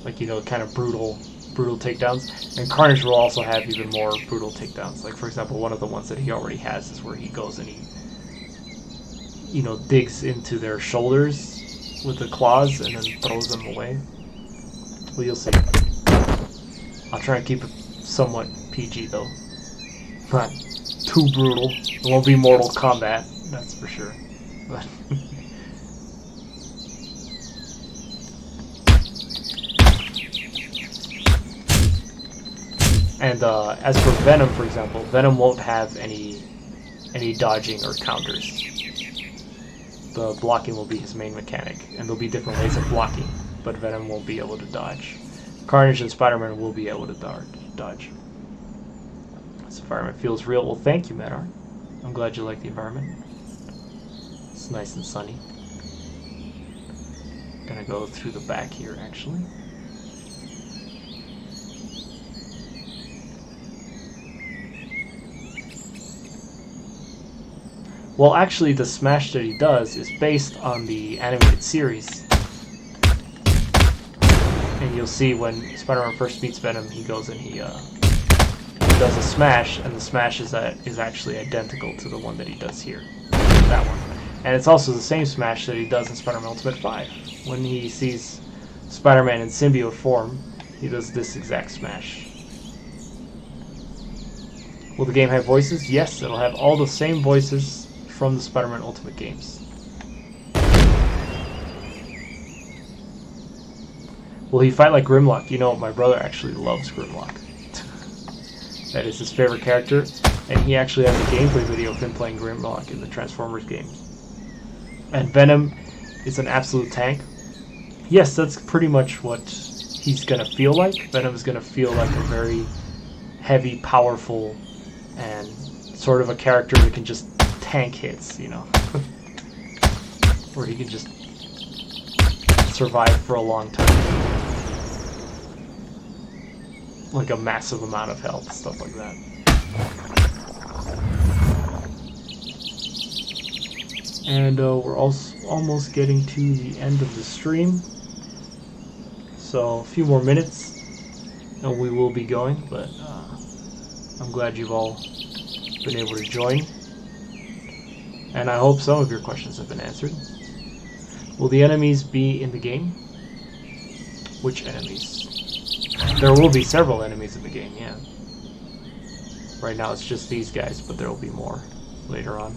Like, you know, kind of brutal takedowns. And Carnage will also have even more brutal takedowns. Like, for example, one of the ones that he already has is where he goes and he, you know, digs into their shoulders with the claws and then throws them away. Well, you'll see. I'll try and keep it somewhat PG, though. Not too brutal. It won't be Mortal Kombat, that's for sure. But and as for Venom, for example, Venom won't have any dodging or counters. The blocking will be his main mechanic, and there'll be different ways of blocking, but Venom won't be able to dodge. Carnage and Spider-Man will be able to dodge. This environment feels real. Well, thank you, Medar. I'm glad you like the environment. It's nice and sunny. Gonna go through the back here, actually. Well, actually, the smash that he does is based on the animated series. And you'll see when Spider-Man first meets Venom, he goes and he does a smash, and the smash is actually identical to the one that he does here. That one. And it's also the same smash that he does in Spider-Man Ultimate 5. When he sees Spider-Man in Symbiote form, he does this exact smash. Will the game have voices? Yes, it'll have all the same voices from the Spider-Man Ultimate games. Will he fight like Grimlock? You know, my brother actually loves Grimlock. That is his favorite character, and he actually has a gameplay video of him playing Grimlock in the Transformers game. And Venom is an absolute tank. Yes, that's pretty much what he's gonna feel like. Venom is gonna feel like a very heavy, powerful, and sort of a character that can just tank hits, you know. Where he can just survive for a long time. Like a massive amount of health, stuff like that. And we're also almost getting to the end of the stream. So a few more minutes and we will be going, but I'm glad you've all been able to join. And I hope some of your questions have been answered. Will the enemies be in the game? Which enemies? There will be several enemies in the game, yeah. Right now it's just these guys, but there will be more later on.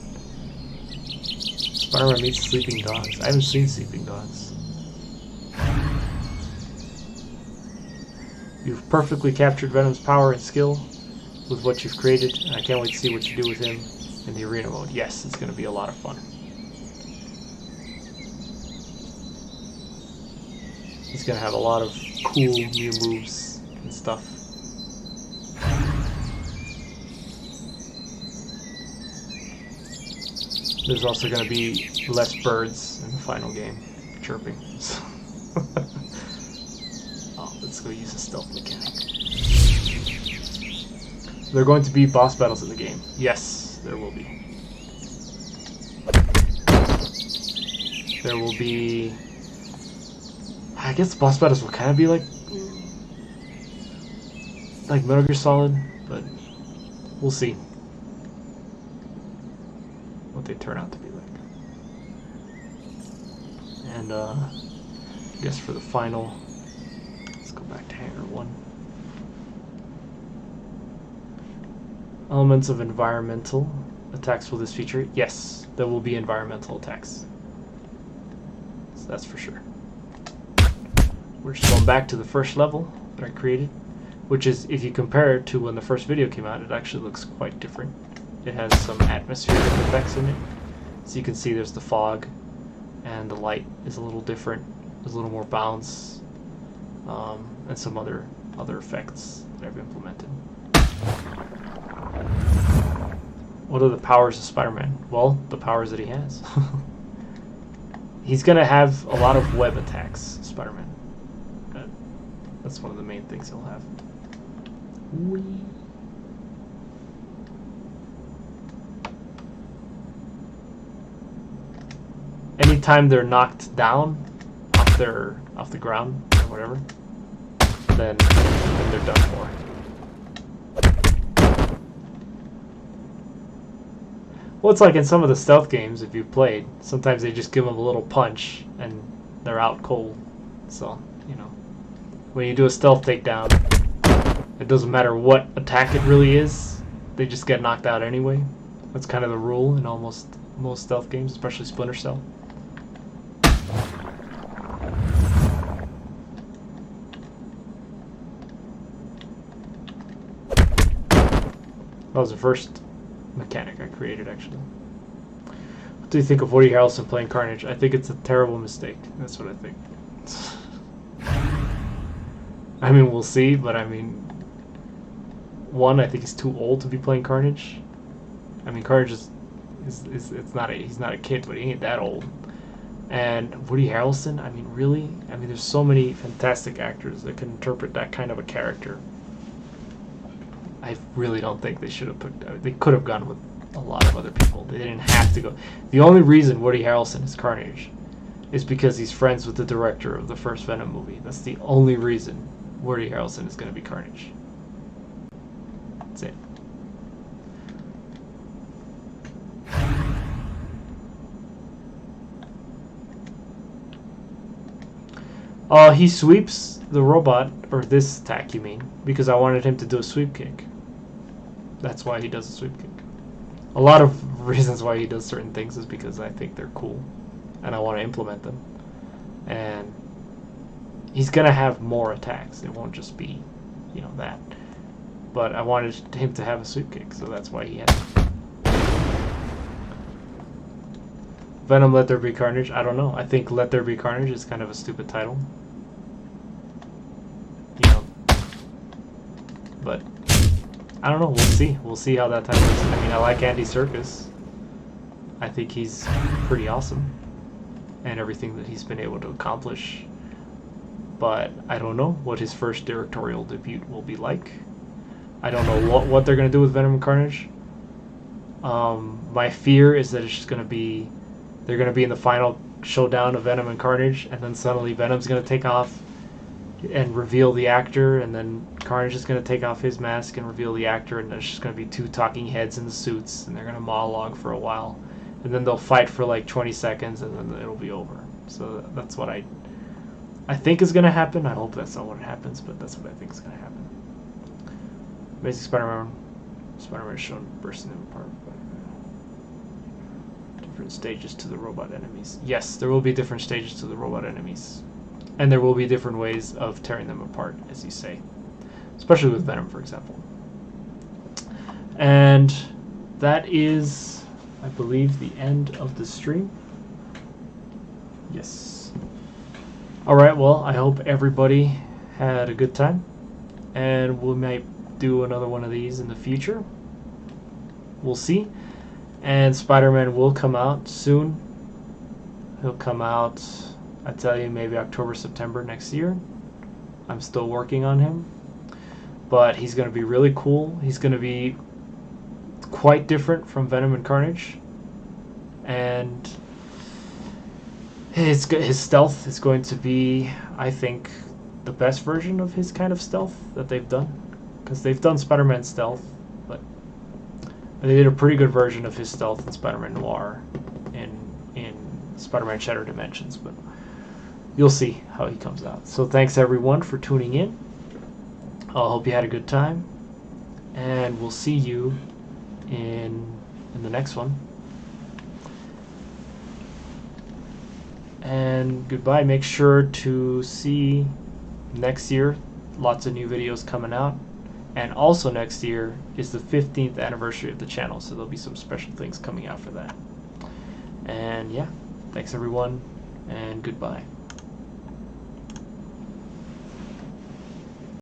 Spider-Man meets Sleeping Dogs. I haven't seen Sleeping Dogs. You've perfectly captured Venom's power and skill with what you've created, and I can't wait to see what you do with him in the arena mode. Yes, it's going to be a lot of fun. He's going to have a lot of cool new moves and stuff. There's also going to be less birds in the final game chirping. Oh, let's go use a stealth mechanic. There are going to be boss battles in the game. Yes, there will be. There will be... I guess the boss battles will kind of be like Metal Gear Solid, but we'll see what they turn out to be like. And I guess for the final, let's go back to Hangar 1. Elements of environmental attacks will this feature? Yes, there will be environmental attacks. So that's for sure. We're just going back to the first level that I created, which is, if you compare it to when the first video came out, it actually looks quite different. It has some atmospheric effects in it. So you can see there's the fog, and the light is a little different. There's a little more bounce, and some other effects that I've implemented. What are the powers of Spider-Man? Well, the powers that he has. He's going to have a lot of web attacks, Spider-Man. That's one of the main things he'll have. Whee. Anytime they're knocked down off the ground or whatever, then they're done for. Well, it's like in some of the stealth games, if you've played, sometimes they just give them a little punch and they're out cold. So, you know, when you do a stealth takedown, it doesn't matter what attack it really is, they just get knocked out anyway. That's kind of the rule in almost most stealth games, especially Splinter Cell. That was the first mechanic I created, actually. What do you think of Woody Harrelson playing Carnage? I think it's a terrible mistake. That's what I think. I mean, we'll see, but I mean, one, I think he's too old to be playing Carnage. I mean, Carnage he's not a kid, but he ain't that old. And Woody Harrelson, I mean, really? I mean, there's so many fantastic actors that can interpret that kind of a character. I really don't think they should have they could have gone with a lot of other people. They didn't have to go. The only reason Woody Harrelson is Carnage is because he's friends with the director of the first Venom movie. That's the only reason Woody Harrelson is going to be Carnage. That's it. He sweeps the robot, or this attack you mean, because I wanted him to do a sweep kick. That's why he does a sweep kick. A lot of reasons why he does certain things is because I think they're cool, and I want to implement them. And he's going to have more attacks. It won't just be, you know, that. But I wanted him to have a sweep kick, so that's why he has it. Venom Let There Be Carnage? I don't know. I think Let There Be Carnage is kind of a stupid title. You know. But I don't know. We'll see. We'll see how that title is. I mean, I like Andy Serkis. I think he's pretty awesome. And everything that he's been able to accomplish. But I don't know what his first directorial debut will be like. I don't know what they're going to do with Venom and Carnage. My fear is that it's just going to be... They're going to be in the final showdown of Venom and Carnage, and then suddenly Venom's going to take off and reveal the actor, and then Carnage is going to take off his mask and reveal the actor, and there's just going to be two talking heads in the suits, and they're going to monologue for a while. And then they'll fight for like 20 seconds, and then it'll be over. So that's what I think is going to happen. I hope that's not what happens, but that's what I think is going to happen. Amazing Spider-Man. Spider-Man is shown bursting them apart. Different stages to the robot enemies. Yes, there will be different stages to the robot enemies. And there will be different ways of tearing them apart, as you say. Especially with Venom, for example. And that is, I believe, the end of the stream. Yes. Alright, well, I hope everybody had a good time. And we might do another one of these in the future. We'll see. And Spider-Man will come out soon. He'll come out, I tell you, maybe October, September next year. I'm still working on him. But he's going to be really cool. He's going to be quite different from Venom and Carnage. And his stealth is going to be, I think, the best version of his kind of stealth that they've done. Because they've done Spider-Man stealth, but they did a pretty good version of his stealth in Spider-Man Noir in Spider-Man Shattered Dimensions. But you'll see how he comes out. So thanks everyone for tuning in. I hope you had a good time, and we'll see you in the next one. And goodbye. Make sure to see next year, lots of new videos coming out. And also next year is the 15th anniversary of the channel, so there'll be some special things coming out for that. And yeah, thanks everyone, and goodbye.